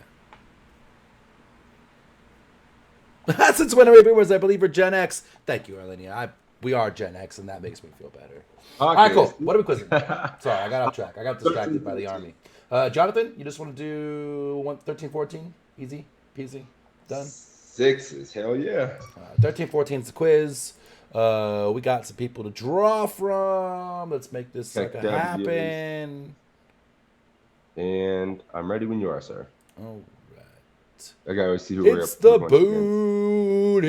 Since when are we boomers? I believe we're Gen X. Thank you, Arlenia. We are Gen X, and that makes me feel better. Okay. All right, cool. What are we quizzing? Sorry, I got off track. I got distracted by the Army. Jonathan, you just want to do 13-14? Easy, peasy, done? Sixes. Hell yeah. 13-14 is the quiz. We got some people to draw from. Let's make this sucker W's. happen. And I'm ready when you are, sir. All right. I gotta see who we're It's up the against. Boone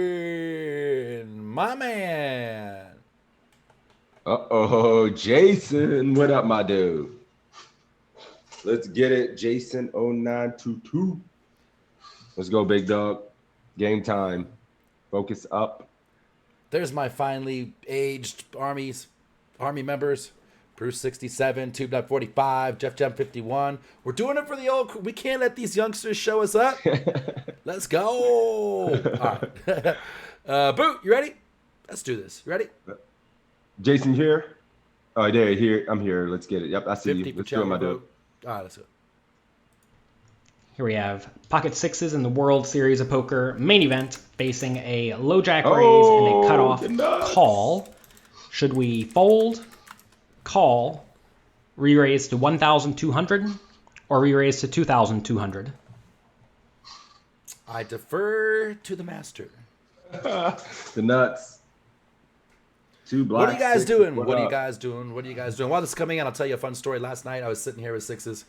Hillman, my man. Uh-oh, Jason. What up, my dude? Let's get it, Jason 0922. Let's go, big dog. Game time. Focus up. There's my finally aged army members. Bruce 67, Tube Nut 45, Jeff Gem 51. We're doing it for the old crew. We can't let these youngsters show us up. Let's go. All right. Boot, you ready? Let's do this. You ready? Jason here? Oh, there, here. I'm here. Let's get it. Yep, I see 50 you. for Let's do it, my dude. Boot. All right, let's go. Here we have pocket sixes in the World Series of Poker main event facing a low jack raise and a cutoff call. Should we fold, call, re-raise to 1,200, or re-raise to 2,200? I defer to the master. The nuts. Two blocks. What are you guys doing? What What are you up? guys doing? What are you guys doing? While this is coming in, I'll tell you a fun story. Last night, I was sitting here with sixes.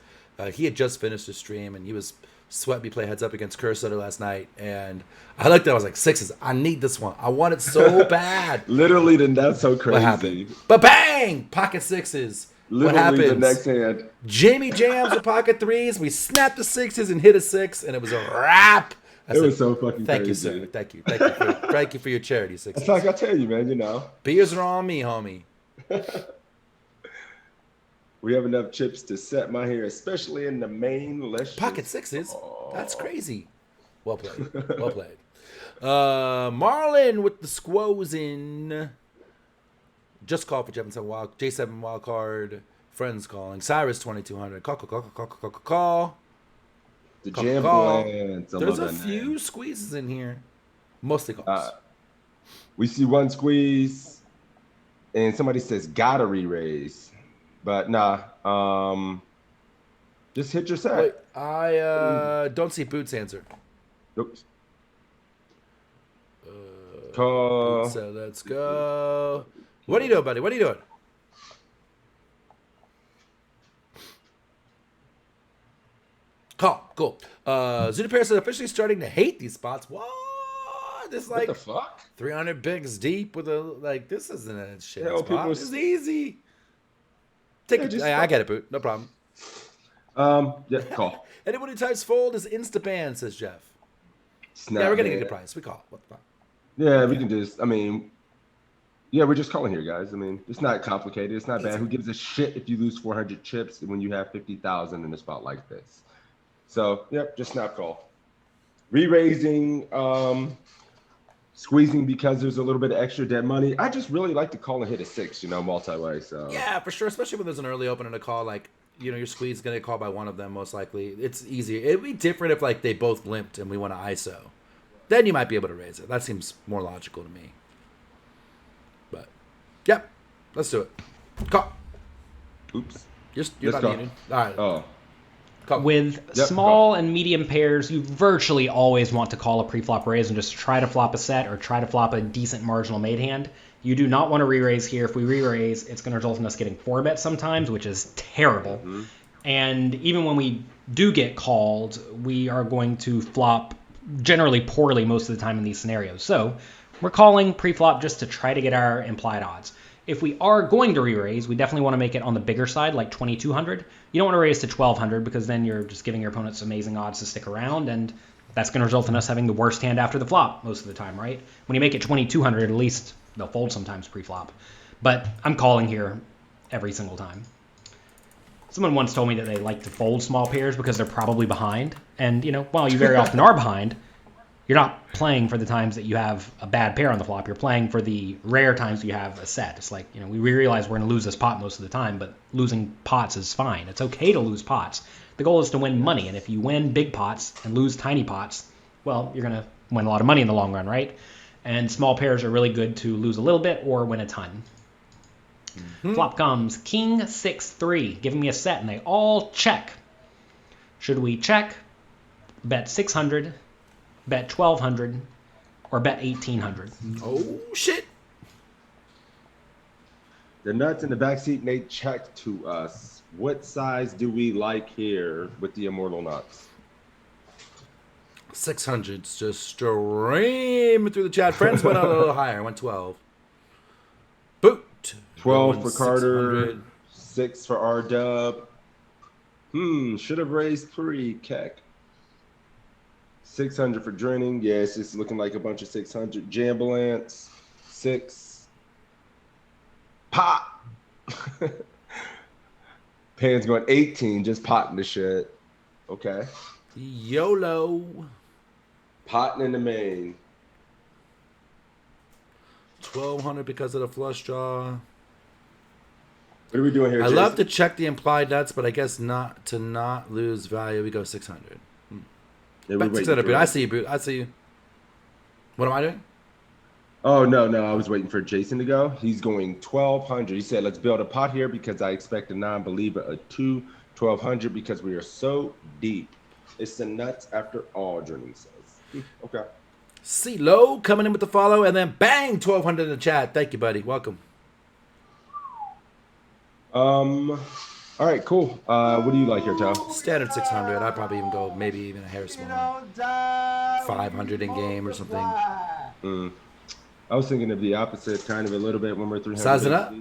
He had just finished his stream, and he was sweating me play heads up against Cursor last night. And I looked at it, I was like, sixes, I need this one. I want it so bad. Literally, that's so crazy. What happened? But bang! Pocket sixes. Literally, what happens? the next hand. Jamie jams the pocket threes. We snapped the sixes and hit a six, and it was a wrap. It was so fucking Thank you, crazy. sir. Thank you. Thank you for your charity, sixes. It's like I tell you, man, you know. Beers are on me, homie. We have enough chips to set my hair, especially in the main. Let's Pocket just- sixes? That's crazy. Well played. Well played. Marlon with the squoze in. Just call for J7 wild card. Friends calling. Cyrus 2200. Call. The Call, jam call. blends. I There's love a that few name. squeezes in here. Mostly calls. We see one squeeze, and somebody says gotta re-raise, but nah. Just hit your set. Wait, I don't see Boots answer. Oops. Call. Boots, so let's go. What are you doing, buddy? What are you doing? Call. Cool. Zuda Paris is officially starting to hate these spots. What? This What like the fuck? 300 bigs deep with a like. This isn't a shit Hell, spot. people- This is easy. Take it. just I get it, Boot. No problem. Yeah, call. Anyone who types fold is insta ban, says Jeff. Snap. Yeah, we're getting a man. good price. We call. What the fuck? Yeah, we can just. I mean, yeah, we're just calling here, guys. I mean, it's not complicated. It's not bad. Who gives a shit if you lose 400 chips when you have 50,000 in a spot like this? So, yep, just snap call. Re-raising, squeezing because there's a little bit of extra dead money. I just really like to call and hit a six, multi-way. So Yeah, for sure. Especially when there's an early open and a call. Like, your squeeze is gonna get called by one of them most likely. It's easier. It'd be different if like they both limped and we want to ISO. Then you might be able to raise it. That seems more logical to me. But, yep, let's do it. Call. oops. You're Let's not go. muted. All right. Oh, Call. With Yep, small and medium pairs, you virtually always want to call a pre-flop raise and just try to flop a set or try to flop a decent marginal made hand. You do not want to re-raise here. If we re-raise, it's going to result in us getting 4-bet sometimes, which is terrible. And even when we do get called, we are going to flop generally poorly most of the time in these scenarios. So we're calling pre-flop just to try to get our implied odds. If we are going to re-raise, we definitely want to make it on the bigger side, like 2,200. You don't want to raise to 1,200 because then you're just giving your opponents amazing odds to stick around, and that's going to result in us having the worst hand after the flop most of the time, right? When you make it 2,200, at least they'll fold sometimes pre-flop. But I'm calling here every single time. Someone once told me that they like to fold small pairs because they're probably behind. And, while you very often are behind, you're not playing for the times that you have a bad pair on the flop. You're playing for the rare times you have a set. It's like, we realize we're going to lose this pot most of the time, but losing pots is fine. It's okay to lose pots. The goal is to win money, and if you win big pots and lose tiny pots, well, you're going to win a lot of money in the long run, right? And small pairs are really good to lose a little bit or win a ton. Flop comes King 6-3, giving me a set, and they all check. Should we check, bet 600, bet 1,200, or bet 1,800? Oh, shit. The nuts in the backseat, they check to us. What size do we like here with the immortal nuts? 600's just streaming through the chat. Friends went out a little higher. Went 12. Boot. 12 for Carter. 600. 6 for R-Dub. Should have raised 3, Keck. 600 for Drenning. Yeah, it's just looking like a bunch of 600. Jambalance. 6. Pop. Pan's going 18, just potting the shit. Okay. YOLO. Potting in the main. 1,200 because of the flush draw. What are we doing here, I Jason? love to check the implied nuts, but I guess not to not lose value. We go 600. Yeah, Bet 600, Boot. I see you, Boot. I see you. What am I doing? Oh, no. I was waiting for Jason to go. He's going 1,200. He said, let's build a pot here because I expect a non-believer, a 2, 1,200 because we are so deep. It's the nuts after all, Drenning says. Okay. C-Lo coming in with the follow, and then bang, 1,200 in the chat. Thank you, buddy. Welcome. All right, cool. What do you like here, Tal? Standard 600. I'd probably even go maybe even a hair smaller. 500 in game or something. I was thinking of the opposite, kind of a little bit when we're 300. Sizing up?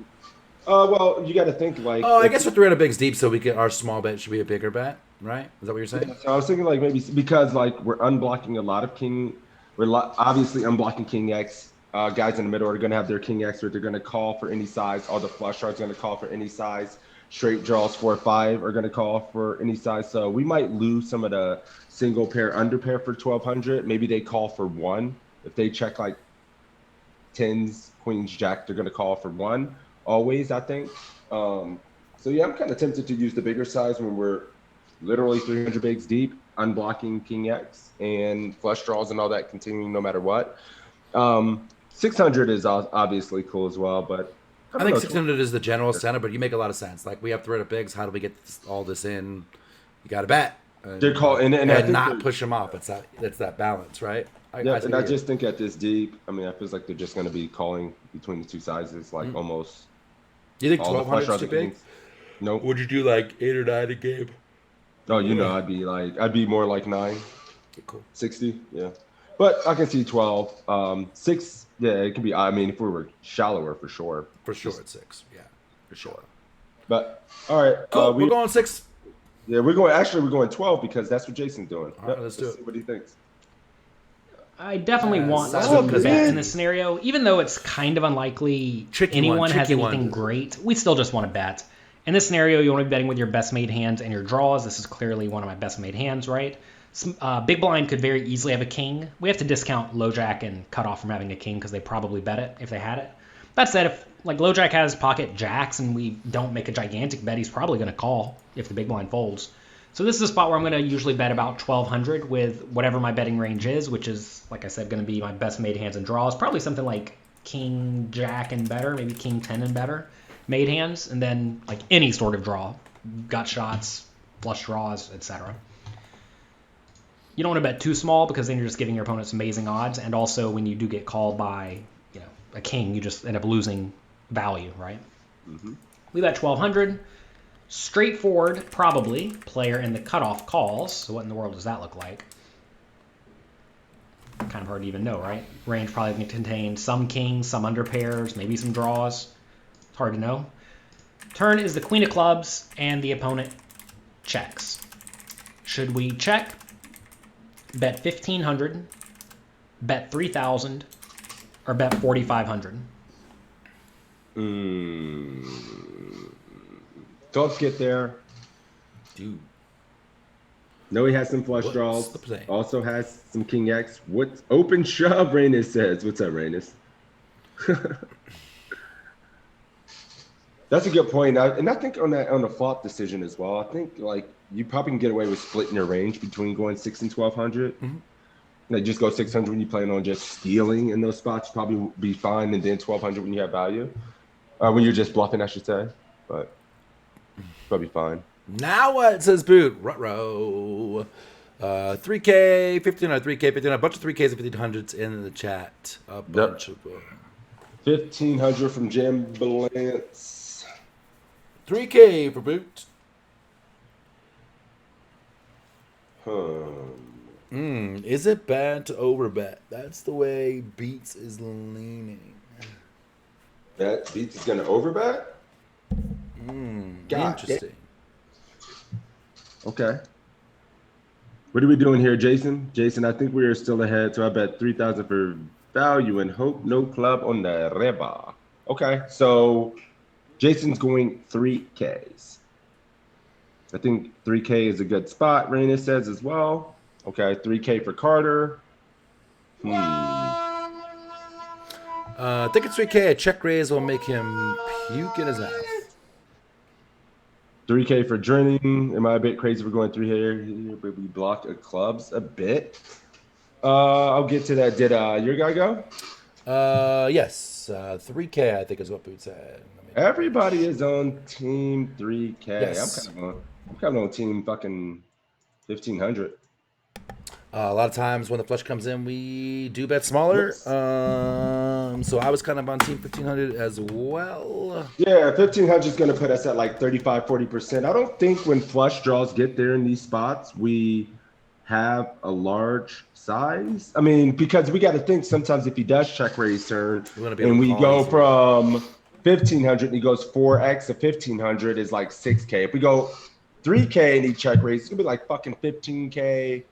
Well, you got to think like. Oh, I guess we're 300 bigs deep, so our small bet should be a bigger bet, right? Is that what you're saying? Yeah, so I was thinking like maybe because like we're unblocking a lot of king. We're obviously unblocking King X. Guys in the middle are going to have their King X, or they're going to call for any size. All the flush cards are going to call for any size. Straight draws 4-5 are going to call for any size. So we might lose some of the single pair, under pair for 1,200. Maybe they call for 1. If they check like 10s, queens, jack, they're going to call for 1 always, I think. So yeah, I'm kind of tempted to use the bigger size when we're literally 300 bigs deep, unblocking King X and flush draws and all that continuing no matter what. 600 is obviously cool as well, but I think 600 is the general center, but you make a lot of sense. Like, we have 300 bigs. How do we get all this in? You got to bet. They're calling and not push them off. It's that balance, right? I just think at this deep, I mean, I feel like they're just going to be calling between the two sizes, like almost. You think 1,200 is too big? Nope. Would you do like 8 or 9 a game? Oh, I'd be more like 9. Okay, cool. 60, yeah. But I can see 12. 6, yeah, it could be. I mean, if we were shallower, for sure. For sure, it's 6. Yeah, for sure. But all right, cool. We're going 6. Yeah, we're going 12 because that's what Jason's doing. All right, let's do it. See what he thinks. I definitely want to bet in this scenario, even though it's kind of unlikely anyone has anything great. We still just want to bet. In this scenario, you want to be betting with your best made hands and your draws. This is clearly one of my best made hands, right? Big blind could very easily have a king. We have to discount low jack and cut off from having a king because they probably bet it if they had it. That said, if like low jack has pocket jacks and we don't make a gigantic bet, he's probably going to call if the big blind folds. So this is a spot where I'm going to usually bet about 1,200 with whatever my betting range is, which is, like I said, going to be my best made hands and draws. Probably something like king jack and better, maybe king 10 and better made hands, and then like any sort of draw, gut shots, flush draws, etc. You don't want to bet too small because then you're just giving your opponents amazing odds, and also when you do get called by a king, you just end up losing value, right? Mm-hmm. We bet 1,200. Straightforward, probably, player in the cutoff calls. So what in the world does that look like? Kind of hard to even know, right? Range probably contains some kings, some under pairs, maybe some draws. Hard to know. Turn is the queen of clubs, and the opponent checks. Should we check, bet 1,500, bet 3,000, or bet 4,500? Clubs get there. Dude. No, he has some flush What's draws. the play? Also has some king X. What's open shove? Rainus says. What's up, Rainus? That's a good point. And I think on the flop decision as well. I think like you probably can get away with splitting your range between going 6 and 1,200. Mm-hmm. Like just go 600 when you plan on just stealing in those spots. Probably be fine, and then 1,200 when you have value. When you're just bluffing, I should say. But probably fine. Now what says boot? Ruh-roh. 3K, 1,500, 3K, 1,500. A bunch of 3Ks and 1,500s in the chat. A bunch of 1,500 from Jim Balance. 3K for boot. Is it bad to overbet? That's the way Beats is leaning. That Beats is going to overbet? Interesting. Okay. What are we doing here, Jason? Jason, I think we are still ahead, so I bet 3,000 for value and hope no club on the reba. Okay, so Jason's going 3Ks. I think 3K is a good spot, Raina says as well. Okay, 3K for Carter. I think it's 3K. A check raise will make him puke in his mouth. 3K for Drenning. Am I a bit crazy for going 3 here? But we block clubs a bit. I'll get to that. Did your guy go? Yes. 3K, I think is what Boot said. Everybody is on team 3K. Yes. I'm kind of on team fucking 1,500. A lot of times when the flush comes in, we do bet smaller. Yes. So I was kind of on team 1,500 as well. Yeah, 1,500 is going to put us at like 35, 40%. I don't think when flush draws get there in these spots, we have a large size. I mean, because we got to think sometimes if he does check raise turn and we go from 1,500 and he goes 4x of 1,500 is like 6K. If we go 3K and he check raise, it's going to be like fucking 15K.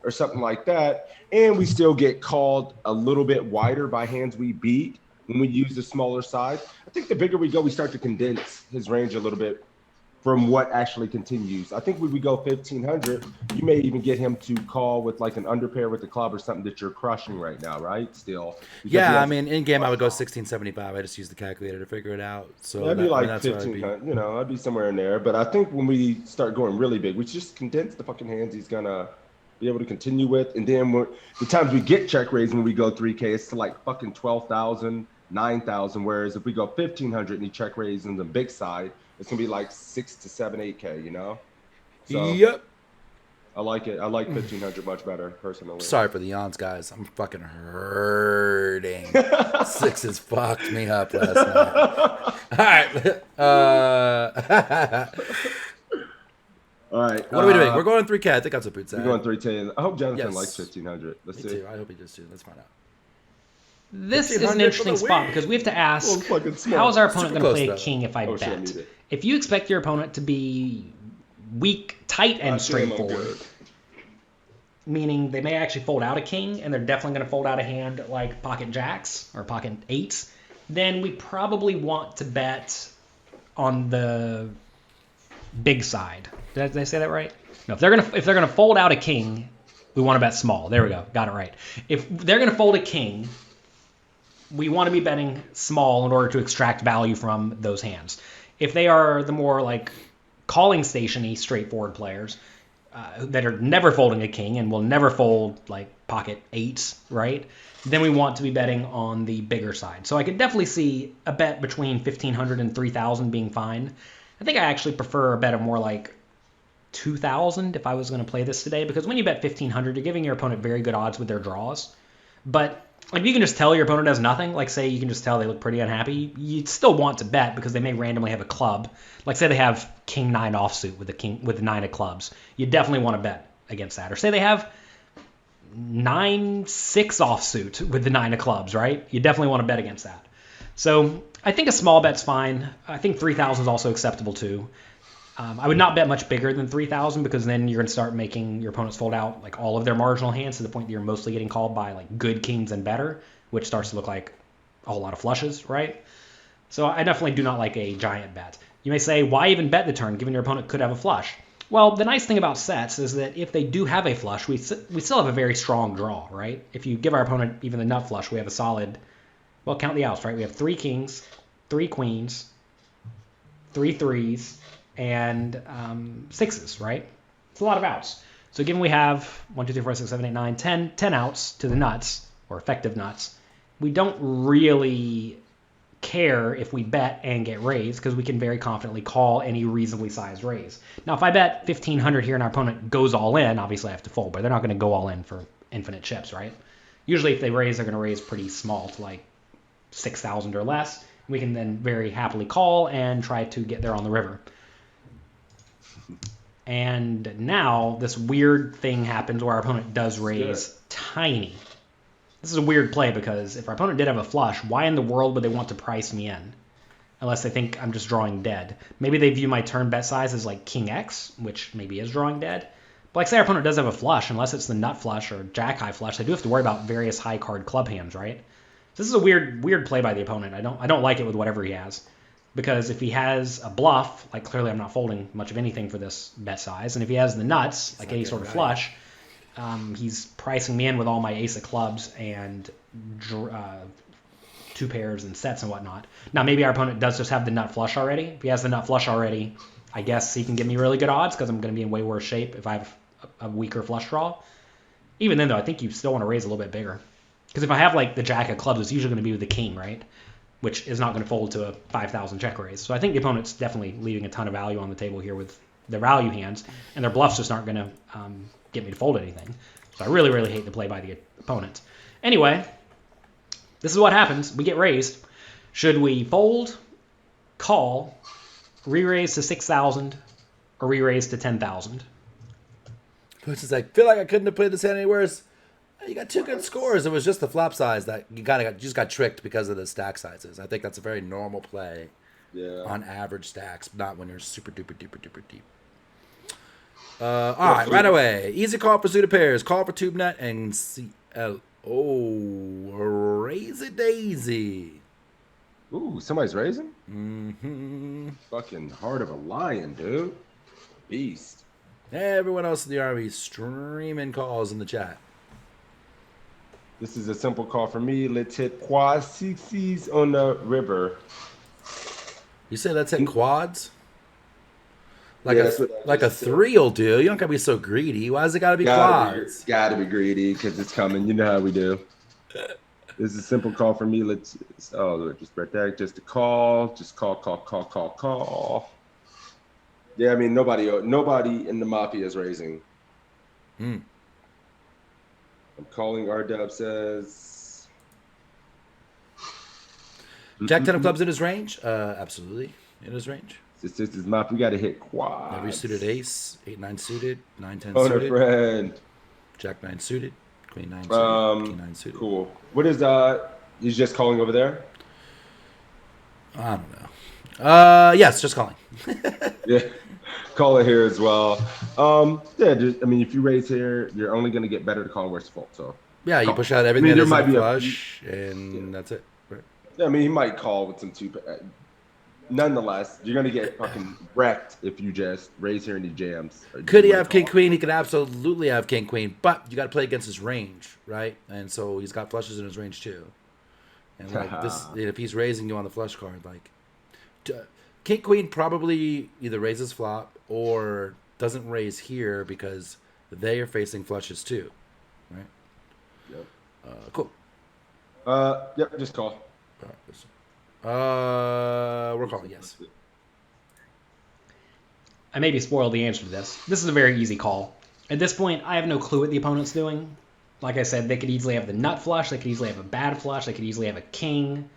Or something like that, and we still get called a little bit wider by hands we beat when we use the smaller size. I think the bigger we go, we start to condense his range a little bit from what actually continues. I think when we go 1,500, you may even get him to call with like an underpair with the club or something that you're crushing right now, right? Still. Yeah, I mean, in game I would go 1675. I just use the calculator to figure it out. So that'd be like 1,500. You know, I'd be somewhere in there. But I think when we start going really big, we just condense the fucking hands he's gonna be able to continue with, and then the times we get check raise when we go 3K, it's to like fucking 12,000, 9,000. Whereas if we go 1,500 and he check raise on the big side, it's gonna be like 6 to 7, 8K. You know? So, yep. I like it. I like 1,500 much better personally. Sorry for the yawns, guys. I'm fucking hurting. Sixes fucked me up last night. All right. All right. What are we doing? We're going 3K. I think that's what Boot said. We're going 3K. I hope Jonathan likes 1,500. Let's see. Too. I hope he does too. Let's find out. This is an interesting spot because we have to ask, how is our opponent going to play a king if I bet? If you expect your opponent to be weak, tight, and straightforward, meaning they may actually fold out a king, and they're definitely going to fold out a hand like pocket jacks or pocket eights, then we probably want to bet on the big side. Did I say that right? No, if they're gonna fold out a king, we want to bet small. There we go, got it right. If they're gonna fold a king, we want to be betting small in order to extract value from those hands. If they are the more like calling station-y, straightforward players that are never folding a king and will never fold like pocket eights, right? Then we want to be betting on the bigger side. So I could definitely see a bet between 1,500 and 3,000 being fine. I think I actually prefer a bet of more like 2,000 if I was going to play this today, because when you bet 1,500, you're giving your opponent very good odds with their draws. But like you can just tell your opponent has nothing. Like say you can just tell they look pretty unhappy. You'd still want to bet because they may randomly have a club. Like say they have king 9 offsuit with the 9 of clubs. You definitely want to bet against that. Or say they have 9-6 offsuit with the 9 of clubs, right? You definitely want to bet against that. So I think a small bet's fine. I think 3,000 is also acceptable too. I would not bet much bigger than 3,000 because then you're going to start making your opponents fold out like all of their marginal hands to the point that you're mostly getting called by like good kings and better, which starts to look like a whole lot of flushes, right? So I definitely do not like a giant bet. You may say, why even bet the turn given your opponent could have a flush? Well, the nice thing about sets is that if they do have a flush, we still have a very strong draw, right? If you give our opponent even the nut flush, we have a solid, well, count the outs, right? We have 3 kings, 3 queens, 3 threes, and 6s, right? It's a lot of outs. So given we have 1, 2, 3, 4, 6, 7, 8, 9, 10 outs to the nuts, or effective nuts, we don't really care if we bet and get raised because we can very confidently call any reasonably sized raise. Now, if I bet 1,500 here and our opponent goes all in, obviously I have to fold, but they're not going to go all in for infinite chips, right? Usually if they raise, they're going to raise pretty small to like 6,000 or less. We can then very happily call and try to get there on the river. And now this weird thing happens where our opponent does raise tiny. This is a weird play because if our opponent did have a flush, why in the world would they want to price me in? Unless they think I'm just drawing dead. Maybe they view my turn bet size as like King X, which maybe is drawing dead. But like say our opponent does have a flush, unless it's the nut flush or jack high flush, they do have to worry about various high card club hands, right? So this is a weird play by the opponent. I don't like it with whatever he has. Because if he has a bluff, like clearly I'm not folding much of anything for this bet size, and if he has the nuts, like any sort of flush, he's pricing me in with all my ace of clubs and 2 pairs and sets and whatnot. Now maybe our opponent does just have the nut flush already. If he has the nut flush already, I guess he can give me really good odds because I'm going to be in way worse shape if I have a weaker flush draw. Even then though, I think you still want to raise a little bit bigger. Because if I have like the jack of clubs, it's usually going to be with the king, right? Which is not going to fold to a 5,000 check raise. So I think the opponent's definitely leaving a ton of value on the table here with their value hands, and their bluffs just aren't going to get me to fold anything. So I really, really hate the play by the opponent. Anyway, this is what happens. We get raised. Should we fold, call, re-raise to 6,000, or re-raise to 10,000? Which is like, feel like I couldn't have played this hand any worse. You got 2 good scores. It was just the flop size that you just got tricked because of the stack sizes. I think that's a very normal play on average stacks, not when you're super duper duper duper deep. All right, right away. Easy call for suited pairs. Call for tube net and CL. Oh, raise a daisy. Ooh, somebody's raising? Mm-hmm. Fucking heart of a lion, dude. Beast. Everyone else in the army streaming calls in the chat. This is a simple call for me. Let's hit quad 60s on the river. You say let's hit quads? Like Yeah, a 3 will do. You don't gotta be so greedy. Why does it gotta be quads? Gotta be greedy because it's coming. You know how we do. This is a simple call for me. Just right there. Just a call. Just call. Yeah, I mean nobody in the mafia is raising. Hmm. I'm calling. RW says Jack 10 of clubs in his range? Absolutely. In his range. This is mafia. We got to hit quads. Every suited ace, 8-9 suited, 9-10 Oh, suited. friend. Jack 9 suited, Queen 9 suited, King 9 suited. Cool. What is he's just calling over there? I don't know. Yes, just calling. Yeah. Call it here as well. I mean, if you raise here, you're only going to get better to call worse to fold. So Yeah, you push out everything that isn't a flush, and that's it. Right. Yeah, I mean, he might call with some 2. Nonetheless, you're going to get fucking wrecked if you just raise here and he jams. Could he have king queen? He could absolutely have king queen, but you got to play against his range, right? And so he's got flushes in his range too. And like this, if he's raising you on the flush card, like king queen probably either raises flop or doesn't raise here because they are facing flushes too, right? Yep. Cool. Yep. Just call. We're calling, yes. I maybe spoiled the answer to this. This is a very easy call. At this point, I have no clue what the opponent's doing. Like I said, they could easily have the nut flush. They could easily have a bad flush. They could easily have a king.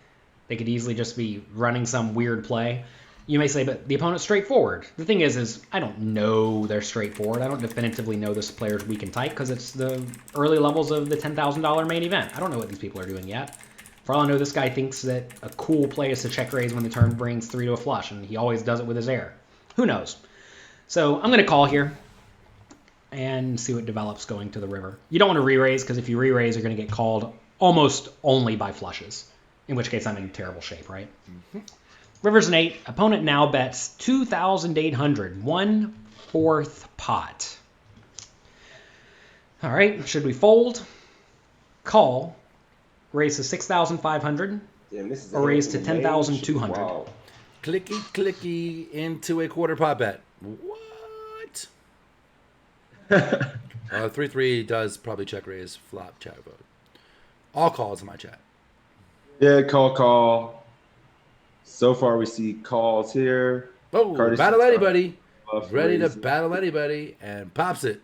They could easily just be running some weird play. You may say, but the opponent's straightforward. The thing is I don't know they're straightforward. I don't definitively know this player's weak and tight because it's the early levels of the $10,000 main event. I don't know what these people are doing yet. For all I know, this guy thinks that a cool play is to check raise when the turn brings 3 to a flush, and he always does it with his air. Who knows? So I'm going to call here and see what develops going to the river. You don't want to re-raise, because if you re-raise, you're going to get called almost only by flushes, in which case I'm in terrible shape, right? Mm-hmm. River's an 8. Opponent now bets 2,800, 1/4 pot. All right, should we fold? Call. Raise to 6,500, or raise to 10,200. Wow. Clicky, clicky into a quarter pot bet. What? 3-3 does probably check raise, flop, chat vote. All calls in my chat. Yeah, call. So far, we see calls here. Oh, Curtis battle is anybody. bluff Ready to raising. battle anybody, and pops it.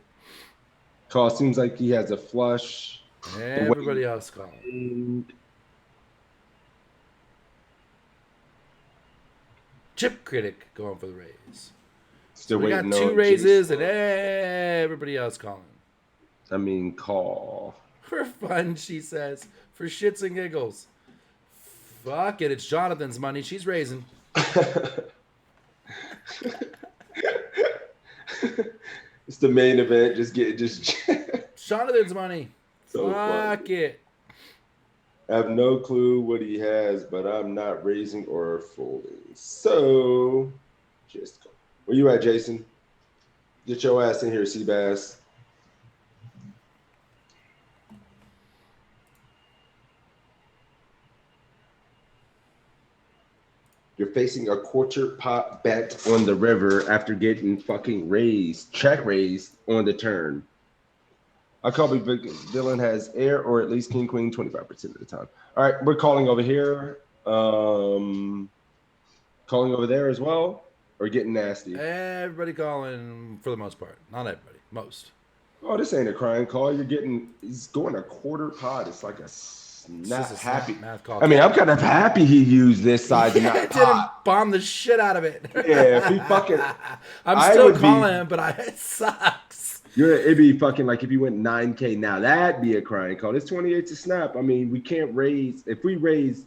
Call seems like he has a flush. Everybody else calling. Chip Critic going for the raise. Still We got waiting 2 on raises Jason. and everybody else calling. I mean, call. For fun, she says. For shits and giggles. Fuck it, it's Jonathan's money. She's raising. It's the main event. Just Jonathan's money. So Fuck funny. it. I have no clue what he has, but I'm not raising or folding. So, just go. Where you at, Jason? Get your ass in here, Seabass. You're facing a quarter pot bet on the river after getting fucking raised, check raised on the turn. I call me big Dylan has air or at least king queen 25% of the time. All right, we're calling over here. Calling over there as well, or getting nasty. Everybody calling for the most part. Not everybody. Most. Oh, this ain't a crying call. He's going a quarter pot. It's like a not Just a happy. snap math call. I mean, I'm kind of happy he used this size and Yeah, not it didn't pot. bomb the shit out of it. Yeah, if he fucking, I'm I still would be- calling, but it sucks. it'd be fucking like if you went 9K now, that'd be a crying call. It's 28 to snap. I mean, we can't raise. If we raise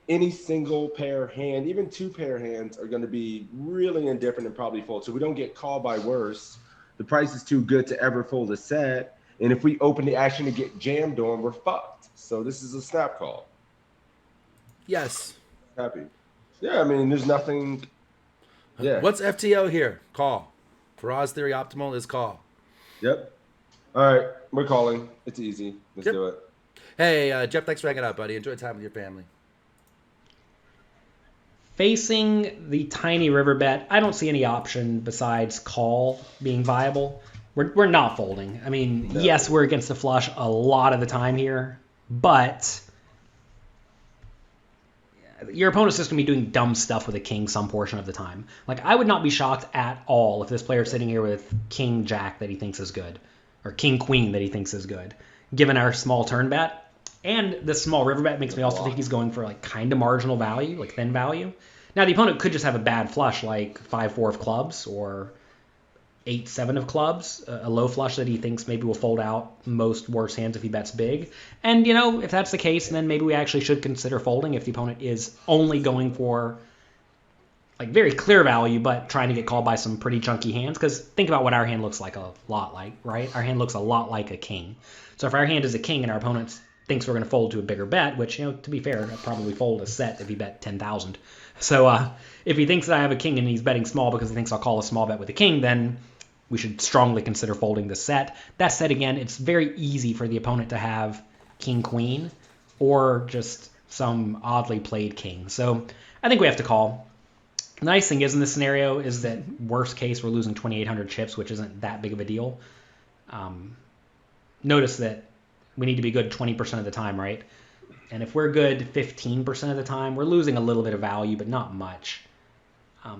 any single pair hand, even 2 pair hands are going to be really indifferent and probably fold. So we don't get called by worse. The price is too good to ever fold a set. And if we open the action to get jammed on, we're fucked. So this is a snap call. Yes. Happy. Yeah, I mean, there's nothing. Yeah. What's FTO here? Call. Faraz Theory Optimal is call. Yep. All right, we're calling. It's easy. Let's do it. Hey, Jeff, thanks for hanging out, buddy. Enjoy time with your family. Facing the tiny river bet, I don't see any option besides call being viable. We're not folding. I mean, No. yes, we're against the flush a lot of the time here, but your opponent's just going to be doing dumb stuff with a king some portion of the time. Like, I would not be shocked at all if this player's sitting here with king jack that he thinks is good, or king queen that he thinks is good, given our small turn bet. And this small river bet makes me also think he's going for like kind of marginal value, like thin value. Now, the opponent could just have a bad flush like 5-4 of clubs or 8-7 of clubs, a low flush that he thinks maybe will fold out most worse hands if he bets big. And, you know, if that's the case, then maybe we actually should consider folding if the opponent is only going for like very clear value, but trying to get called by some pretty chunky hands. Because think about what our hand looks like a lot like, right? Our hand looks a lot like a king. So if our hand is a king and our opponent thinks we're going to fold to a bigger bet, which, you know, to be fair, I'd probably fold a set if he bet 10,000. So if he thinks that I have a king and he's betting small because he thinks I'll call a small bet with a king, then we should strongly consider folding the set. That said, again, it's very easy for the opponent to have king-queen or just some oddly played king. So I think we have to call. The nice thing is in this scenario is that worst case we're losing 2,800 chips, which isn't that big of a deal. Notice that we need to be good 20% of the time, right? And if we're good 15% of the time, we're losing a little bit of value, but not much.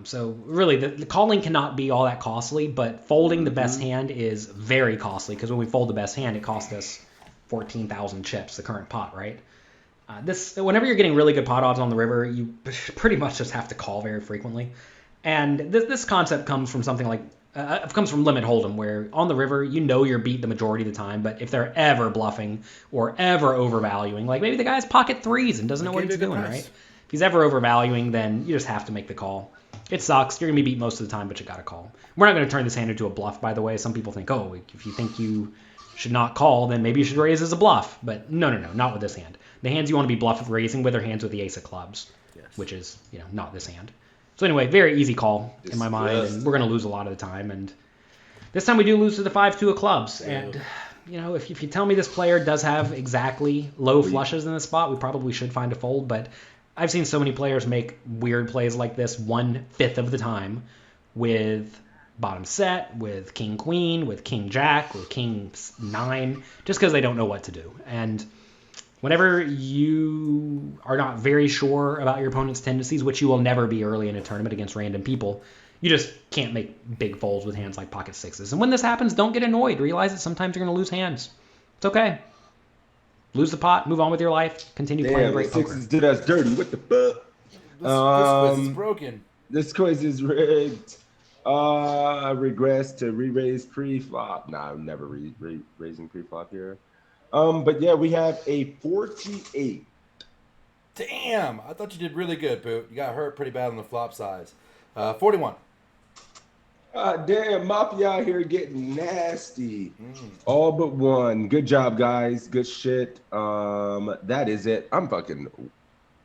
So really, the calling cannot be all that costly, but folding the best hand is very costly, because when we fold the best hand, it costs us 14,000 chips, the current pot, right? Whenever you're getting really good pot odds on the river, you pretty much just have to call very frequently. And this concept comes from something like it comes from limit hold'em, where on the river you know you're beat the majority of the time, but if they're ever bluffing or ever overvaluing, like maybe the guy's pocket threes and doesn't know what he's doing, right? If he's ever overvaluing, then you just have to make the call. It sucks. You're gonna be beat most of the time, but you gotta call. We're not gonna turn this hand into a bluff, by the way. Some people think, oh, if you think you should not call, then maybe you should raise as a bluff. But no, not with this hand. The hands you want to be bluff raising with are hands with the ace of clubs, which is, not this hand. So anyway, very easy call in my mind, and we're going to lose a lot of the time. And this time we do lose to the 5-2 of clubs. And, if you tell me this player does have exactly low flushes in this spot, we probably should find a fold. But I've seen so many players make weird plays like this 1/5 of the time with bottom set, with king queen, with king jack, with king 9, just because they don't know what to do. And whenever you are not very sure about your opponent's tendencies, which you will never be early in a tournament against random people, you just can't make big folds with hands like pocket sixes. And when this happens, don't get annoyed. Realize that sometimes you're going to lose hands. It's okay. Lose the pot, move on with your life, continue playing great poker. Sixes did us dirty. What the fuck? This quiz is broken. This quiz is rigged. Regress to re-raise pre-flop. Nah, I'm never raising pre-flop here. But yeah, we have a 48. Damn, I thought you did really good, Boot. You got hurt pretty bad on the flop size. 41. Damn, Mafia out here getting nasty. All but one. Good job, guys. Good shit. That is it. I'm fucking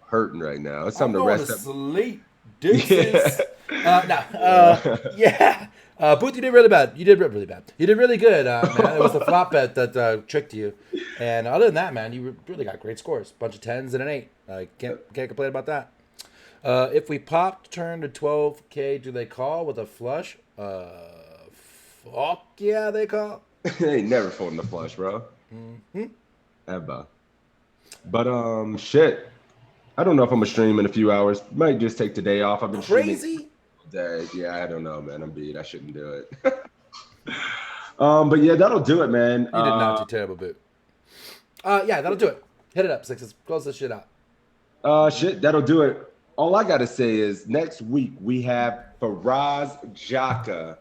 hurting right now. It's time to rest up. Sleep. Deuces. Yeah. Booth, you did really bad. You did really bad. You did really good, man. It was the flop bet that tricked you. And other than that, man, you really got great scores. Bunch of 10s and an 8. I can't complain about that. If we pop turn to 12K, do they call with a flush? Fuck yeah, they call. They ain't never folding the flush, bro. Ever. But shit. I don't know if I'm gonna stream in a few hours. Might just take the day off. I've been crazy. Day. Yeah, I don't know, man. I'm beat. I shouldn't do it. But yeah, that'll do it, man. You did not do terrible, Boot. Yeah, that'll do it. Hit it up, Sixes. Close this shit out. Shit, that'll do it. All I gotta say is next week we have Faraz Jaka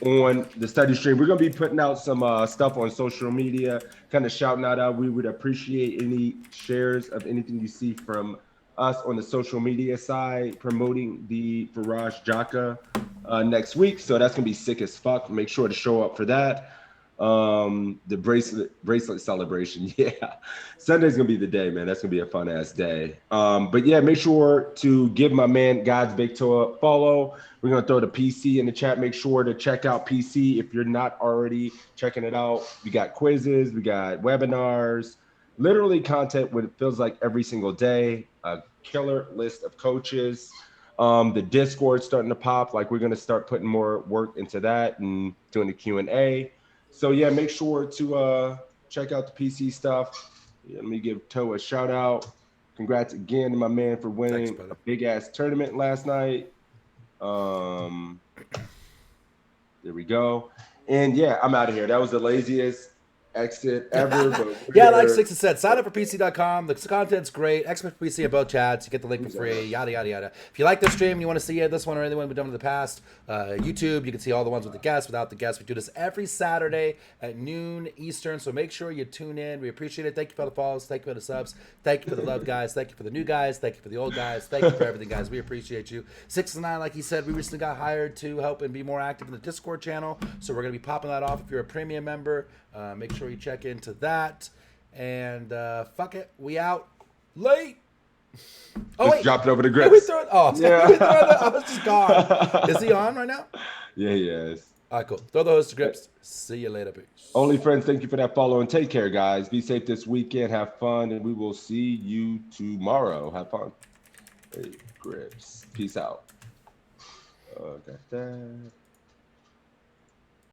on the study stream. We're gonna be putting out some stuff on social media, kind of shouting out. We would appreciate any shares of anything you see from us on the social media side, promoting the Faraz Jaka next week. So that's gonna be sick as fuck. Make sure to show up for that. The bracelet celebration. Yeah, Sunday's gonna be the day, man. That's gonna be a fun ass day. But yeah, make sure to give my man GodsBigToe a follow. We're gonna throw the PC in the chat. Make sure to check out PC if you're not already checking it out. We got quizzes, we got webinars, literally content what it feels like every single day. A killer list of coaches. The Discord's starting to pop. Like we're gonna start putting more work into that and doing the Q&A. So yeah, make sure to check out the PC stuff. Yeah, let me give Toe a shout out. Congrats again to my man for winning a big ass tournament last night. There we go. And yeah, I'm out of here. That was the laziest exit ever. But yeah, like Sixes said, sign up for PC.com. The content's great. Expert for PC in both chats. You get the link for free. Yada, yada, yada. If you like this stream and you want to see this one or any one we've done in the past, YouTube, you can see all the ones with the guests, without the guests. We do this every Saturday at noon Eastern, so make sure you tune in. We appreciate it. Thank you for the follows. Thank you for the subs. Thank you for the love, guys. Thank you for the new guys. Thank you for the old guys. Thank you for everything, guys. We appreciate you. 6 and 9, like he said, we recently got hired to help and be more active in the Discord channel, so we're going to be popping that off if you're a premium member. Make sure you check into that. And fuck it, we out late. Oh, wait. Dropped it over the grips. Yeah. I was just gone. Is he on right now? Yeah, he is. All right, cool. Throw those to grips. See you later. Peace. Only friends, thank you for that follow and take care, guys. Be safe this weekend. Have fun, and we will see you tomorrow. Have fun. Hey, grips. Peace out. Got that.